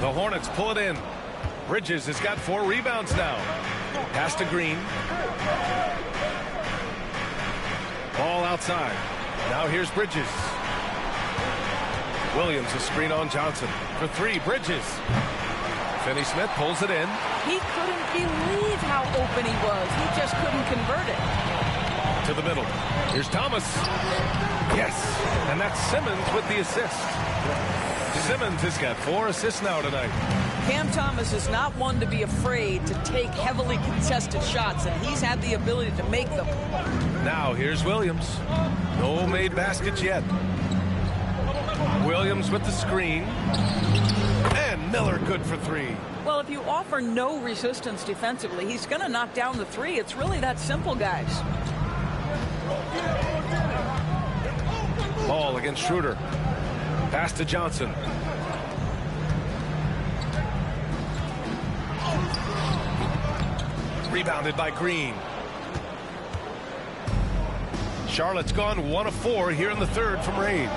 The Hornets pull it in. Bridges has got 4 rebounds now. Pass to Green. Ball outside. Now here's Bridges. Williams a screen on Johnson. For 3, Bridges. Finney-Smith pulls it in. He couldn't believe how open he was. He just couldn't convert it. To the middle. Here's Thomas. Yes. And that's Simmons with the assist. Simmons has got 4 assists now tonight. Cam Thomas is not one to be afraid to take heavily contested shots, and he's had the ability to make them. Now here's Williams. No made baskets yet. Williams with the screen. And Miller good for 3. Well, if you offer no resistance defensively, he's going to knock down the 3. It's really that simple, guys. Ball against Schroeder. Pass to Johnson. Rebounded by Green. Charlotte's gone 1 of 4 here in the third from range.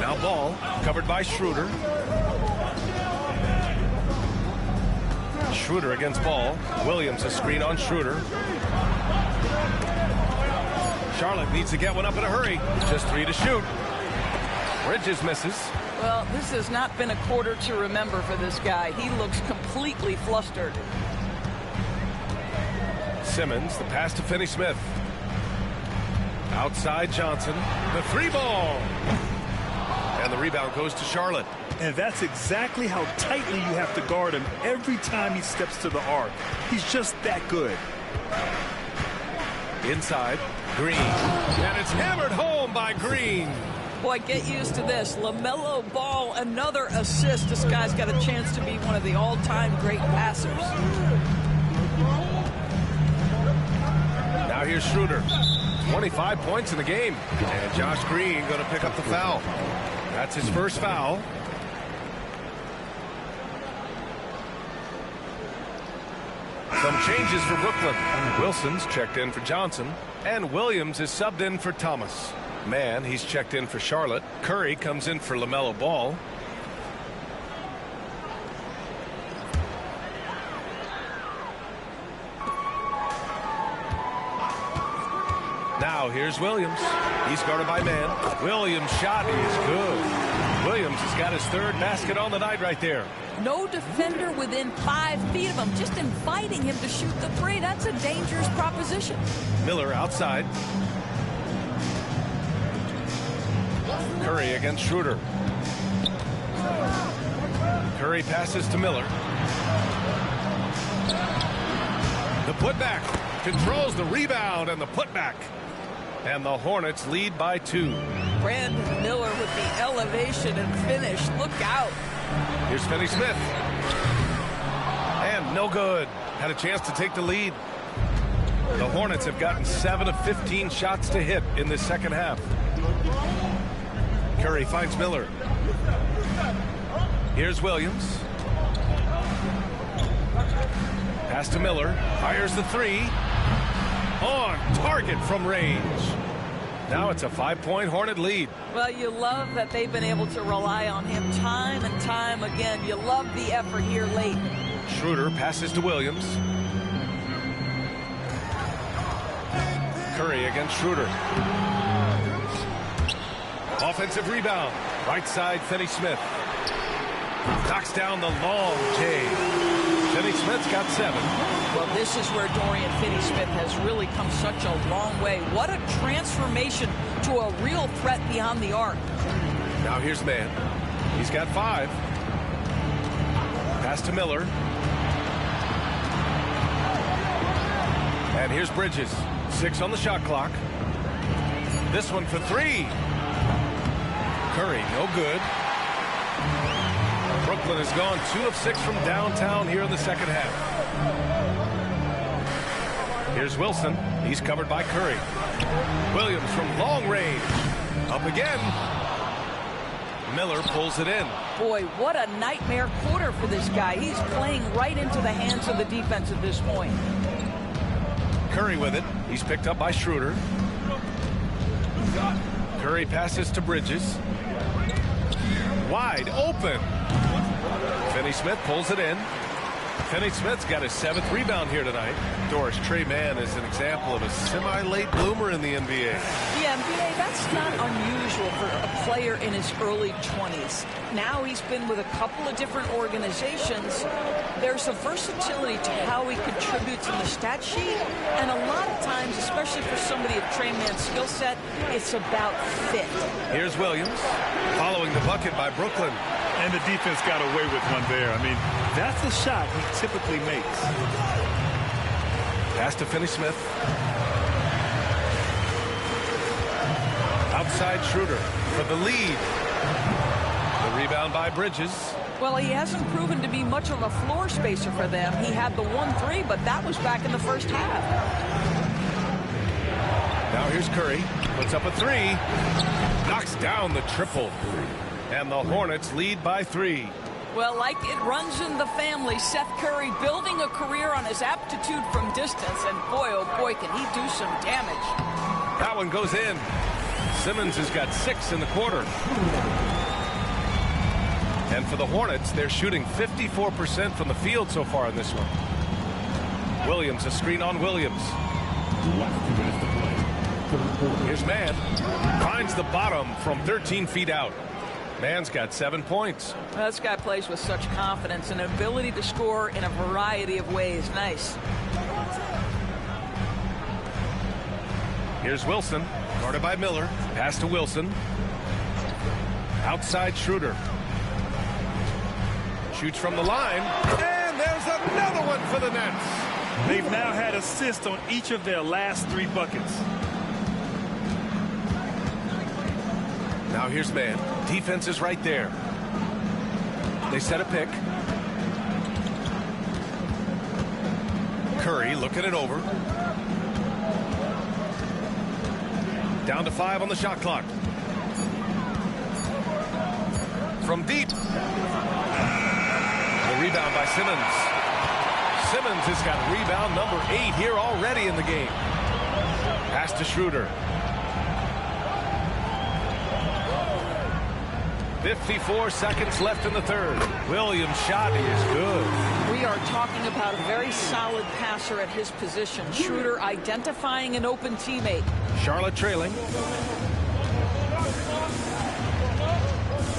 Now Ball covered by Schroeder. Schroeder against Ball. Williams a screen on Schroeder. Charlotte needs to get one up in a hurry. Just 3 to shoot. Bridges misses. Well, this has not been a quarter to remember for this guy. He looks completely flustered. Simmons, the pass to Finney-Smith. Outside Johnson. The 3 ball. And the rebound goes to Charlotte. And that's exactly how tightly you have to guard him every time he steps to the arc. He's just that good. Inside, Green. And it's hammered home by Green. Boy, get used to this. LaMelo Ball, another assist. This guy's got a chance to be one of the all-time great passers. Now here's Schroeder. 25 points in the game. And Josh Green going to pick up the foul. That's his first foul. Some changes for Brooklyn. Wilson's checked in for Johnson. And Williams is subbed in for Thomas. Mann, he's checked in for Charlotte. Curry comes in for LaMelo Ball. Now here's Williams. He's guarded by Mann. Williams' shot is good. Williams has got his third basket on the night right there. No defender within 5 feet of him, just inviting him to shoot the three. That's a dangerous proposition. Miller outside. Curry against Schroeder. Curry passes to Miller. The putback. Controls the rebound and the putback. And the Hornets lead by 2. Brandon Miller with the elevation and finish. Look out. Here's Finney-Smith. And no good. Had a chance to take the lead. The Hornets have gotten 7 of 15 shots to hit in the second half. Curry finds Miller. Here's Williams. Pass to Miller. Fires the three. On target from range. Now it's a 5-point Hornet lead. Well, you love that they've been able to rely on him time and time again. You love the effort here late. Schroeder passes to Williams. Curry against Schroeder. Offensive rebound. Right side, Finney-Smith. Knocks down the long J. Finney-Smith's got 7. Well, this is where Dorian Finney-Smith has really come such a long way. What a transformation to a real threat beyond the arc. Now here's Mann. He's got 5. Pass to Miller. And here's Bridges. 6 on the shot clock. This one for 3. Curry, no good. Brooklyn has gone 2 of 6 from downtown here in the second half. Here's Wilson. He's covered by Curry. Williams from long range. Up again. Miller pulls it in. Boy, what a nightmare quarter for this guy. He's playing right into the hands of the defense at this point. Curry with it. He's picked up by Schroeder. Curry passes to Bridges. Wide open. Finney-Smith pulls it in. Finney-Smith's got his 7th rebound here tonight. Doris, Trey Mann is an example of a semi-late bloomer in the NBA. Yeah, NBA, that's not unusual for a player in his early 20s. Now he's been with a couple of different organizations. There's a versatility to how he contributes in the stat sheet. And a lot of times, especially for somebody of Trey Mann's skill set, it's about fit. Here's Williams following the bucket by Brooklyn. And the defense got away with one there. I mean, that's the shot he typically makes. Pass to Finney-Smith. Outside Schroeder for the lead. The rebound by Bridges. Well, he hasn't proven to be much of a floor spacer for them. He had the 1-3, but that was back in the first half. Now here's Curry. Puts up a 3. Knocks down the triple. And the Hornets lead by 3. Well, like it runs in the family, Seth Curry building a career on his aptitude from distance. And boy, oh boy, can he do some damage. That one goes in. Simmons has got 6 in the quarter. And for the Hornets, they're shooting 54% from the field so far in this one. Williams, a screen on Williams. Here's Mann. Finds the bottom from 13 feet out. Mann's got 7 points. Well, this guy plays with such confidence and ability to score in a variety of ways. Nice. Here's Wilson, guarded by Miller. Pass to Wilson. Outside Schroeder. Shoots from the line. And there's another one for the Nets. They've now had assists on each of their last 3 buckets. Now here's man. Defense is right there. They set a pick. Curry looking it over. Down to 5 on the shot clock. From deep. The rebound by Simmons. Simmons has got rebound number 8 here already in the game. Pass to Schroeder. 54 seconds left in the third. Williams' shot is good. We are talking about a very solid passer at his position. Schroeder identifying an open teammate. Charlotte trailing.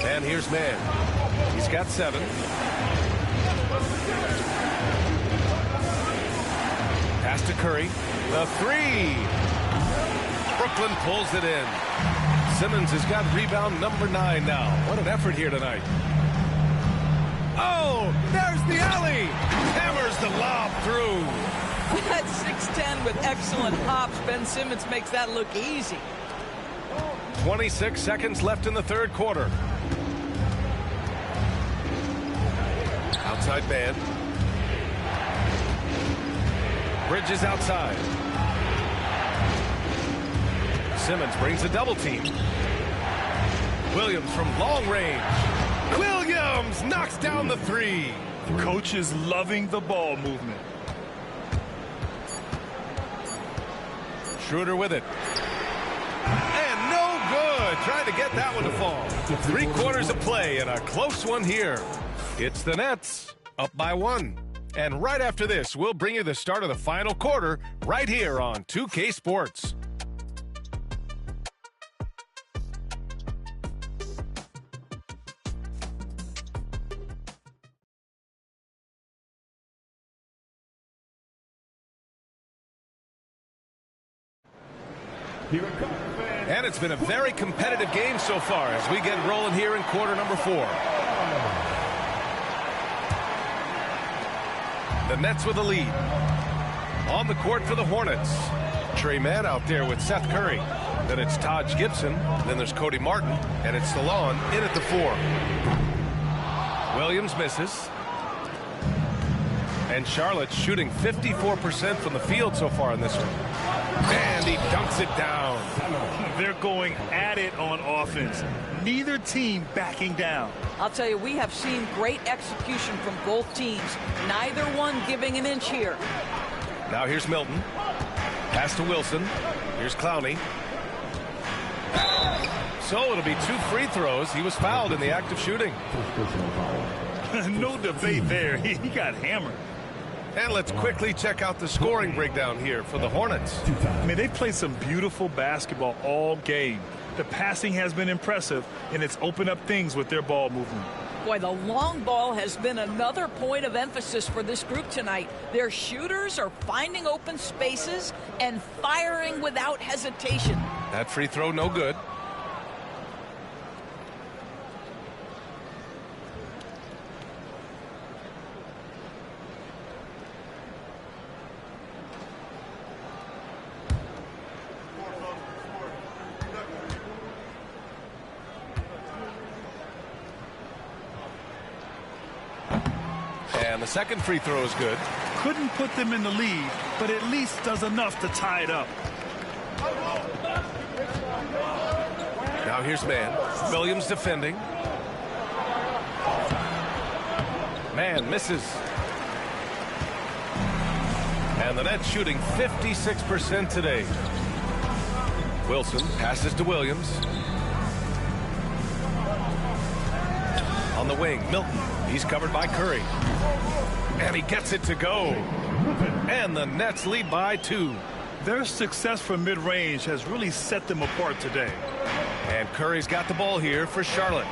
And here's Mann. He's got 7. Pass to Curry. The 3. Brooklyn pulls it in. Simmons has got rebound number 9 now. What an effort here tonight. Oh, there's the alley. Hammers the lob through. At 6'10" with excellent hops, Ben Simmons makes that look easy. 26 seconds left in the third quarter. Outside man. Bridges outside. Simmons brings a double team. Williams from long range. Williams knocks down the 3. Coach is loving the ball movement. Schroeder with it. And no good. Trying to get that one to fall. 3 quarters of play and a close one here. It's the Nets up by 1. And right after this, we'll bring you the start of the final quarter right here on 2K Sports. And it's been a very competitive game so far as we get rolling here in quarter number 4. The Nets with a lead. On the court for the Hornets. Trey Mann out there with Seth Curry. Then it's Taj Gibson. Then there's Cody Martin. And it's Salon in at the 4. Williams misses. And Charlotte shooting 54% from the field so far in this one. And he dunks it down. They're going at it on offense. Neither team backing down. I'll tell you, we have seen great execution from both teams. Neither one giving an inch here. Now here's Milton. Pass to Wilson. Here's Clowney. So it'll be 2 free throws. He was fouled in the act of shooting. No debate there. He got hammered. And let's quickly check out the scoring breakdown here for the Hornets. I mean, they played some beautiful basketball all game. The passing has been impressive, and it's opened up things with their ball movement. Boy, the long ball has been another point of emphasis for this group tonight. Their shooters are finding open spaces and firing without hesitation. That free throw, no good. And the second free throw is good. Couldn't put them in the lead, but at least does enough to tie it up. Now here's Mann. Williams defending. Mann misses. And the Nets shooting 56% today. Wilson passes to Williams. On the wing, Milton. He's covered by Curry. And he gets it to go. And the Nets lead by 2. Their success from mid-range has really set them apart today. And Curry's got the ball here for Charlotte.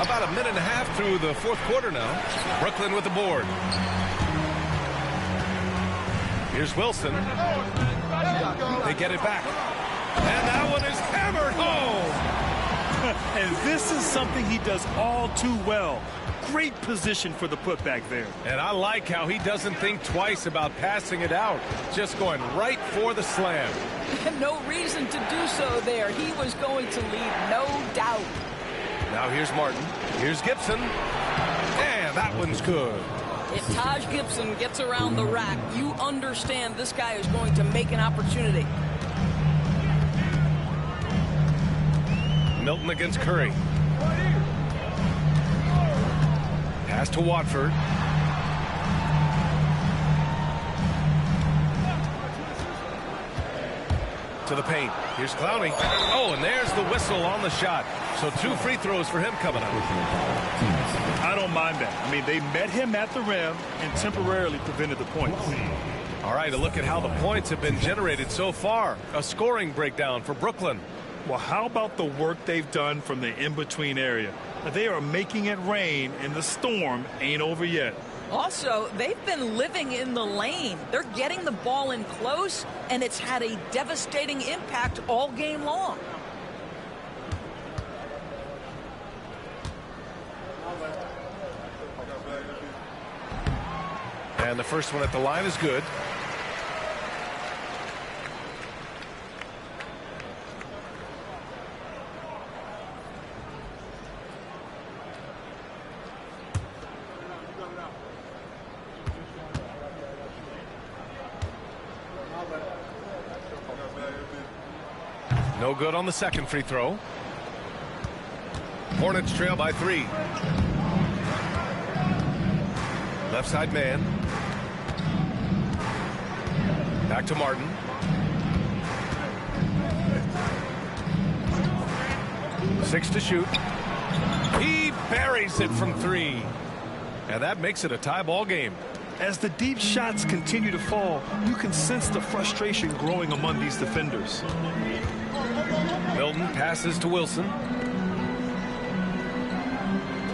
About a minute and a half through the fourth quarter now. Brooklyn with the board. Here's Wilson. They get it back. And that one is hammered home. And this is something he does all too well. Great position for the putback there. And I like how he doesn't think twice about passing it out. Just going right for the slam. No reason to do so there. He was going to leave, no doubt. Now here's Martin. Here's Gibson. And that one's good. If Taj Gibson gets around the rack, you understand this guy is going to make an opportunity. Milton against Curry. Pass to Watford. To the paint. Here's Clowney. Oh, and there's the whistle on the shot. So 2 free throws for him coming up. I don't mind that. I mean, they met him at the rim and temporarily prevented the points. All right, a look at how the points have been generated so far. A scoring breakdown for Brooklyn. Well, how about the work they've done from the in-between area? They are making it rain, and the storm ain't over yet. Also, they've been living in the lane. They're getting the ball in close, and it's had a devastating impact all game long. And the first one at the line is good. No good on the second free throw. Hornets trail by 3. Left side man. Back to Martin. Six to shoot. He buries it from 3. And that makes it a tie ball game. As the deep shots continue to fall, you can sense the frustration growing among these defenders. Milton passes to Wilson.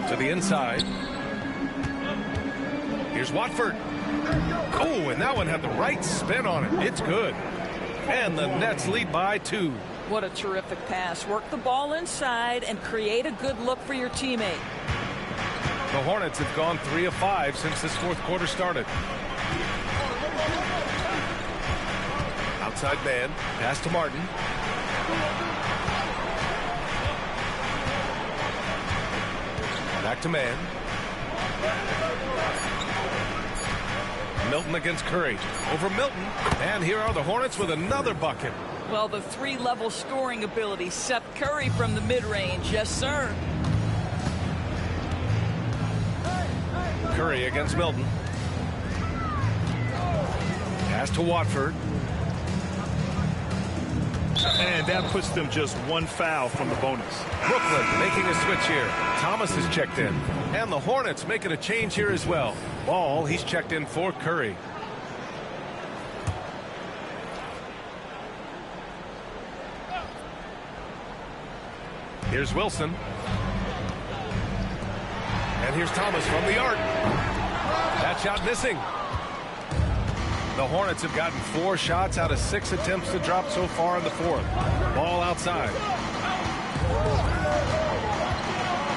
To the inside. Here's Watford. Oh, and that one had the right spin on it. It's good. And the Nets lead by 2. What a terrific pass. Work the ball inside and create a good look for your teammate. The Hornets have gone 3 of 5 since this fourth quarter started. Outside man. Pass to Martin. Back to man. Milton against Curry. Over Milton. And here are the Hornets with another bucket. Well, the 3-level scoring ability. Seth Curry from the mid-range. Yes, sir. Curry against Milton. Pass to Watford. And that puts them just 1 foul from the bonus. Brooklyn making a switch here. Thomas is checked in. And the Hornets making a change here as well. Ball, he's checked in for Curry. Here's Wilson. And here's Thomas from the arc. That shot missing. The Hornets have gotten 4 shots out of 6 attempts to drop so far in the fourth. Ball outside.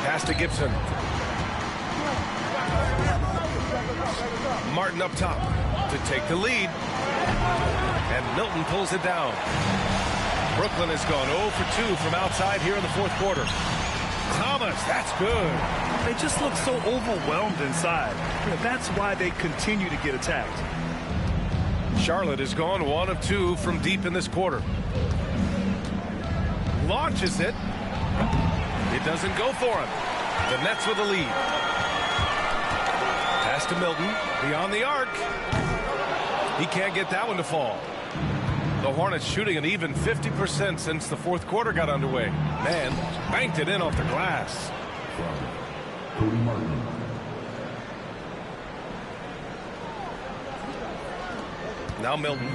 Pass to Gibson. Martin up top to take the lead. And Milton pulls it down. Brooklyn has gone 0 for 2 from outside here in the fourth quarter. Thomas, that's good. They just look so overwhelmed inside. That's why they continue to get attacked. Charlotte has gone 1 of 2 from deep in this quarter. Launches it. It doesn't go for him. The Nets with the lead. Pass to Milton. Beyond the arc. He can't get that one to fall. The Hornets shooting an even 50% since the fourth quarter got underway. Man, banked it in off the glass. Cody Martin. Now Milton.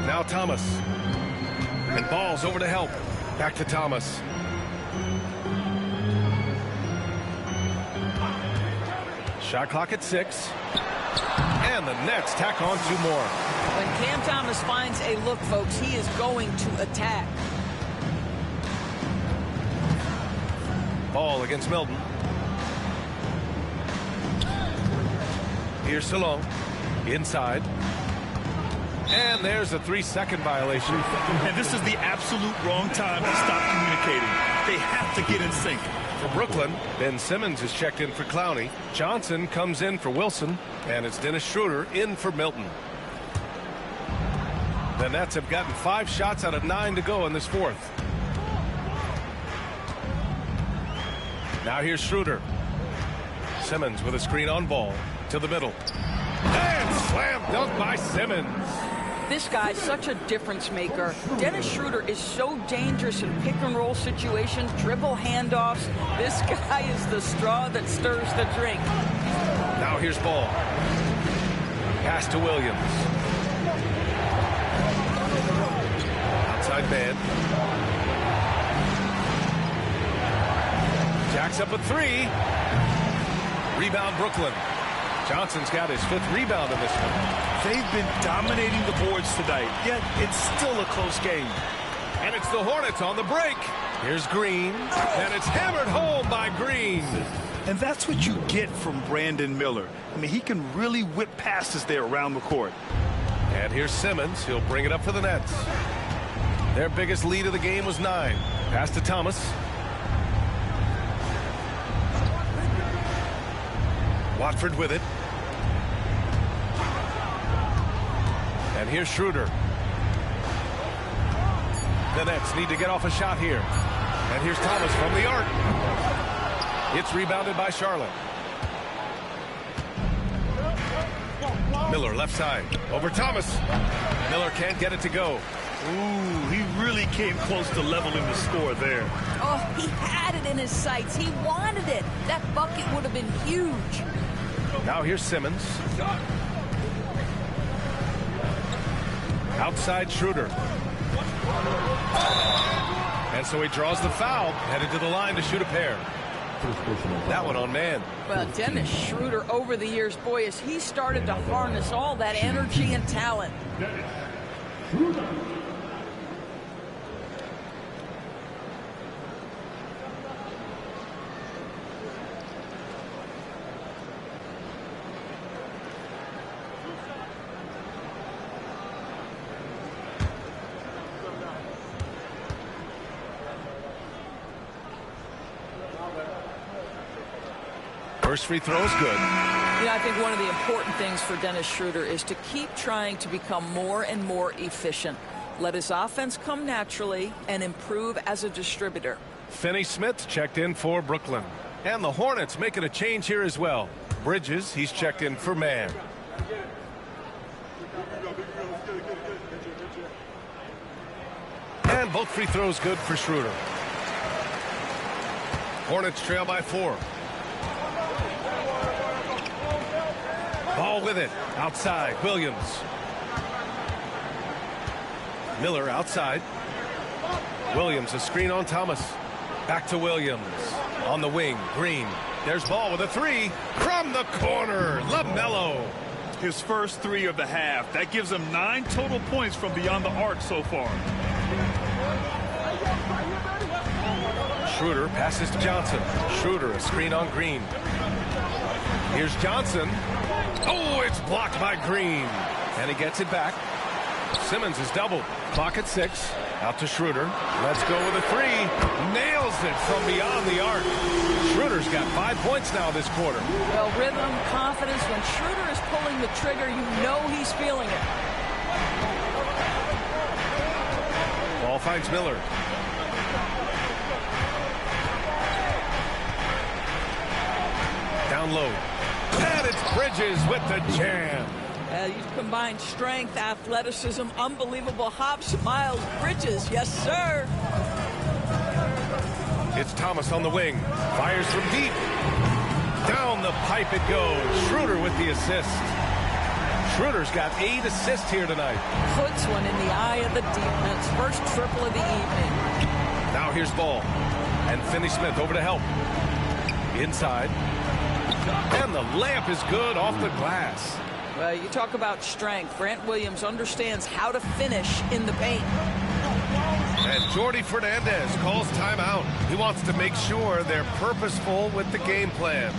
Now Thomas. And Ball's over to help. Back to Thomas. Shot clock at 6. And the Nets tack on 2 more. When Cam Thomas finds a look, folks, he is going to attack. Ball against Milton. Here's Salon. Inside. And there's a 3-second violation. And this is the absolute wrong time to stop communicating. They have to get in sync. For Brooklyn, Ben Simmons is checked in for Clowney. Johnson comes in for Wilson. And it's Dennis Schroeder in for Milton. The Nets have gotten 5 shots out of 9 to go in this fourth. Now here's Schroeder. Simmons with a screen on ball to the middle. And slam dunk by Simmons. This guy's such a difference maker. Dennis Schroeder is so dangerous in pick and roll situations, dribble handoffs. This guy is the straw that stirs the drink. Now here's Ball. Pass to Williams. Outside man. Jacks up a 3. Rebound Brooklyn. Johnson's got his 5th rebound in this one. They've been dominating the boards tonight, yet it's still a close game. And it's the Hornets on the break. Here's Green, and it's hammered home by Green. And that's what you get from Brandon Miller. I mean, he can really whip passes there around the court. And here's Simmons. He'll bring it up for the Nets. Their biggest lead of the game was 9. Pass to Thomas. Watford with it. And here's Schroeder. The Nets need to get off a shot here. And here's Thomas from the arc. It's rebounded by Charlotte. Miller left side. Over Thomas. Miller can't get it to go. Ooh, he really came close to leveling the score there. Oh, he had it in his sights. He wanted it. That bucket would have been huge. Now here's Simmons. Outside Schroeder. And so he draws the foul, headed to the line to shoot a pair. That one on man. Well, Dennis Schroeder over the years, boy, as he started to harness all that energy and talent. First free throw is good. Yeah, I think one of the important things for Dennis Schroeder is to keep trying to become more and more efficient. Let his offense come naturally and improve as a distributor. Finney Smith checked in for Brooklyn. And the Hornets making a change here as well. Bridges, he's checked in for man. And both free throws good for Schroeder. Hornets trail by 4. Ball with it. Outside. Williams. Miller outside. Williams, a screen on Thomas. Back to Williams. On the wing. Green. There's Ball with a 3. From the corner. LaMelo. His first 3 of the half. That gives him 9 total points from beyond the arc so far. Schroeder passes to Johnson. Schroeder, a screen on Green. Here's Johnson. Oh, it's blocked by Green. And he gets it back. Simmons is doubled. Clock at 6. Out to Schroeder. Let's go with a 3. Nails it from beyond the arc. Schroeder's got 5 points now this quarter. Well, rhythm, confidence. When Schroeder is pulling the trigger, you know he's feeling it. Ball finds Miller. Down low. And it's Bridges with the jam. You combine strength, athleticism, unbelievable hops. Miles Bridges, yes, sir. It's Thomas on the wing. Fires from deep. Down the pipe it goes. Schroeder with the assist. Schroeder's got 8 assists here tonight. Puts one in the eye of the defense. First triple of the evening. Now here's Ball. And Finney Smith over to help. Inside. And the layup is good off the glass. Well, you talk about strength. Grant Williams understands how to finish in the paint. And Jordi Fernandez calls timeout. He wants to make sure they're purposeful with the game plan.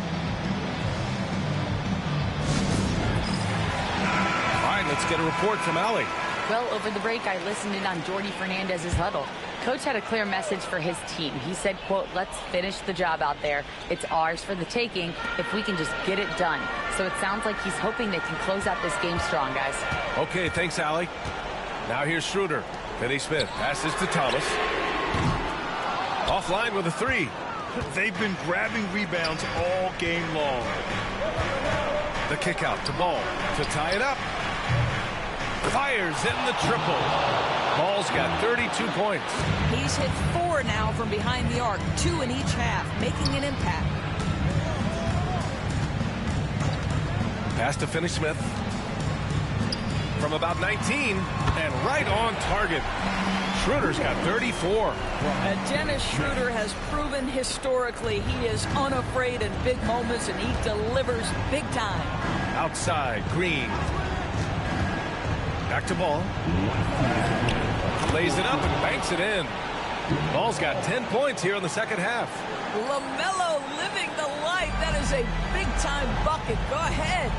All right, let's get a report from Allie. Well, over the break, I listened in on Jordi Fernandez's huddle. Coach had a clear message for his team. He said, quote, let's finish the job out there. It's ours for the taking if we can just get it done. So it sounds like he's hoping they can close out this game strong, guys. Okay, thanks, Allie. Now here's Schroeder. Finney Smith passes to Thomas. Offline with a three. They've been grabbing rebounds all game long. The kick out to Ball to tie it up. Fires in the triple. Ball's got 32 points. He's hit 4 now from behind the arc, 2 in each half, making an impact. Pass to Finney Smith. From about 19 and right on target. Schroeder's got 34. And Dennis Schroeder has proven historically he is unafraid in big moments, and he delivers big time. Outside, Green. Back to Ball. Lays it up and banks it in. Ball's got 10 points here in the second half. LaMelo living the life. That is a big-time bucket. Go ahead.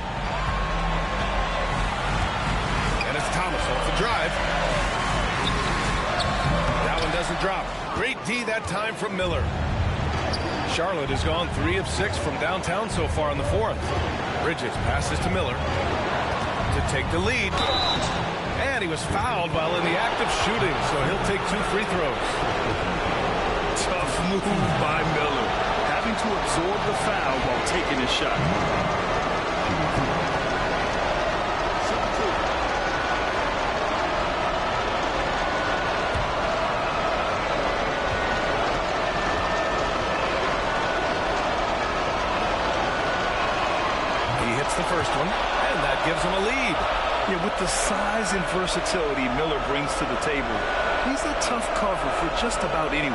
And it's Thomas off the drive. That one doesn't drop. Great D that time from Miller. Charlotte has gone 3 of 6 from downtown so far in the fourth. Bridges passes to Miller to take the lead. And he was fouled while in the act of shooting, so he'll take 2 free throws. Tough move by Miller, having to absorb the foul while taking his shot. He hits the first one, and that gives him a lead. Yeah, with the size and versatility Miller brings to the table, he's a tough cover for just about anyone.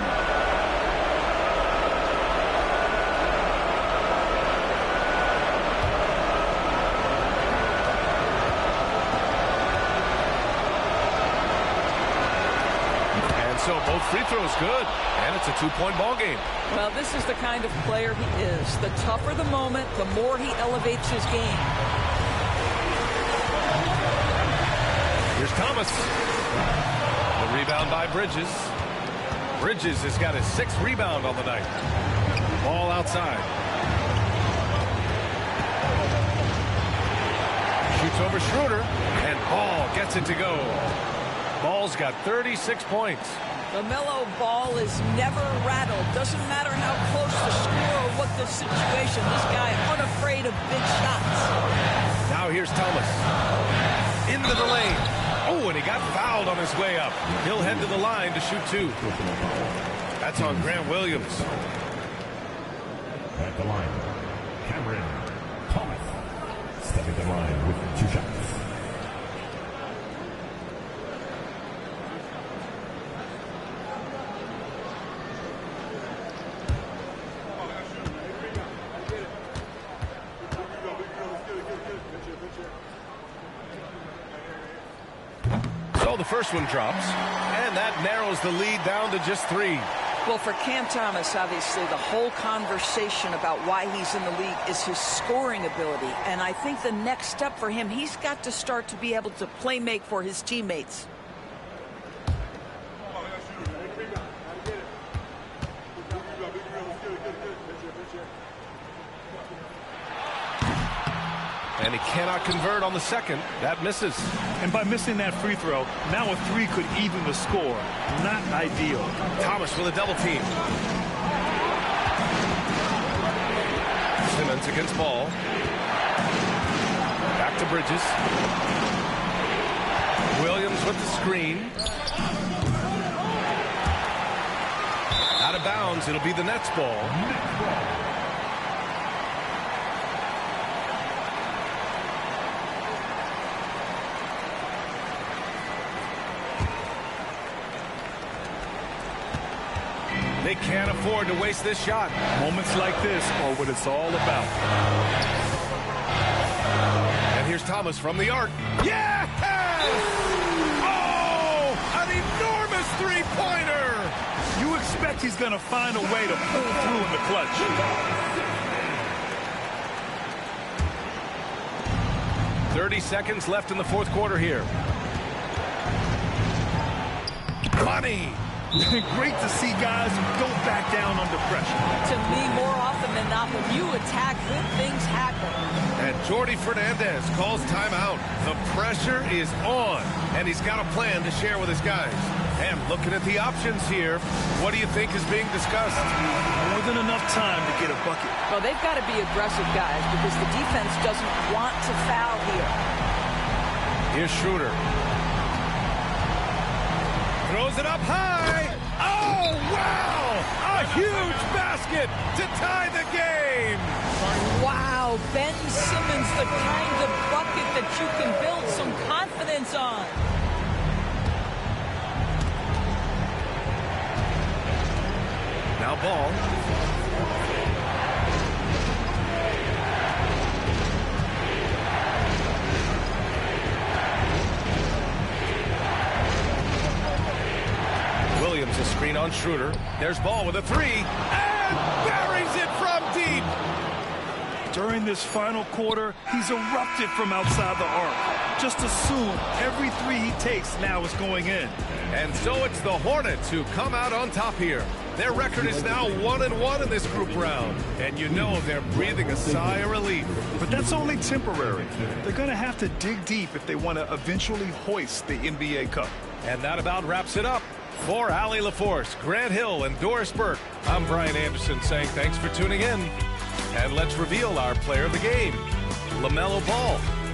And so both free throws good, and it's a 2-point ball game. Well, this is the kind of player he is. The tougher the moment, the more he elevates his game. Here's Thomas. The rebound by Bridges. Bridges has got his 6th rebound on the night. Ball outside. Shoots over Schroeder, and Ball gets it to go. Ball's got 36 points. LaMelo Ball is never rattled. Doesn't matter how close the score or what the situation. This guy unafraid of big shots. Now here's Thomas. Into the lane. Oh, and he got fouled on his way up. He'll head to the line to shoot 2. That's on Grant Williams. At the line, Cameron Thomas stepping the line with 2 shots. So the first one drops, and that narrows the lead down to just 3. Well, for Cam Thomas, obviously, the whole conversation about why he's in the league is his scoring ability. And I think the next step for him, he's got to start to be able to play make for his teammates. And he cannot convert on the second. That misses. And by missing that free throw, now a 3 could even the score. Not ideal. Thomas with a double team. Simmons against Ball. Back to Bridges. Williams with the screen. Out of bounds. It'll be the Nets ball. They can't afford to waste this shot. Moments like this are what it's all about. And here's Thomas from the arc. Yes! Oh! An enormous three-pointer! like he's going to find a way to pull through in the clutch. "30 seconds left in the fourth quarter here. Money. Great to see guys who don't back down under pressure. To me, more often than not, when you attack, good things happen. And Jordi Fernandez calls timeout. The pressure is on, and he's got a plan to share with his guys. And looking at the options here, what do you think is being discussed? More than enough time to get a bucket. Well, they've got to be aggressive, guys, because the defense doesn't want to foul here. Here's Schroeder. Throws it up high. Oh, wow! A huge basket to tie the game. Wow, Ben Simmons, the kind of bucket that you can build some confidence on. Now Ball. Williams, a screen on Schroeder. There's Ball with a three, and buries it from deep. During this final quarter, he's erupted from outside the arc. Just assume every three he takes now is going in. And so it's the Hornets who come out on top here. Their record is now 1-1 in this group round. And you know they're breathing a sigh of relief. But that's only temporary. They're going to have to dig deep if they want to eventually hoist the NBA Cup. And that about wraps it up. For Allie LaForce, Grant Hill, and Doris Burke, I'm Brian Anderson saying thanks for tuning in. And let's reveal our player of the game, LaMelo Ball.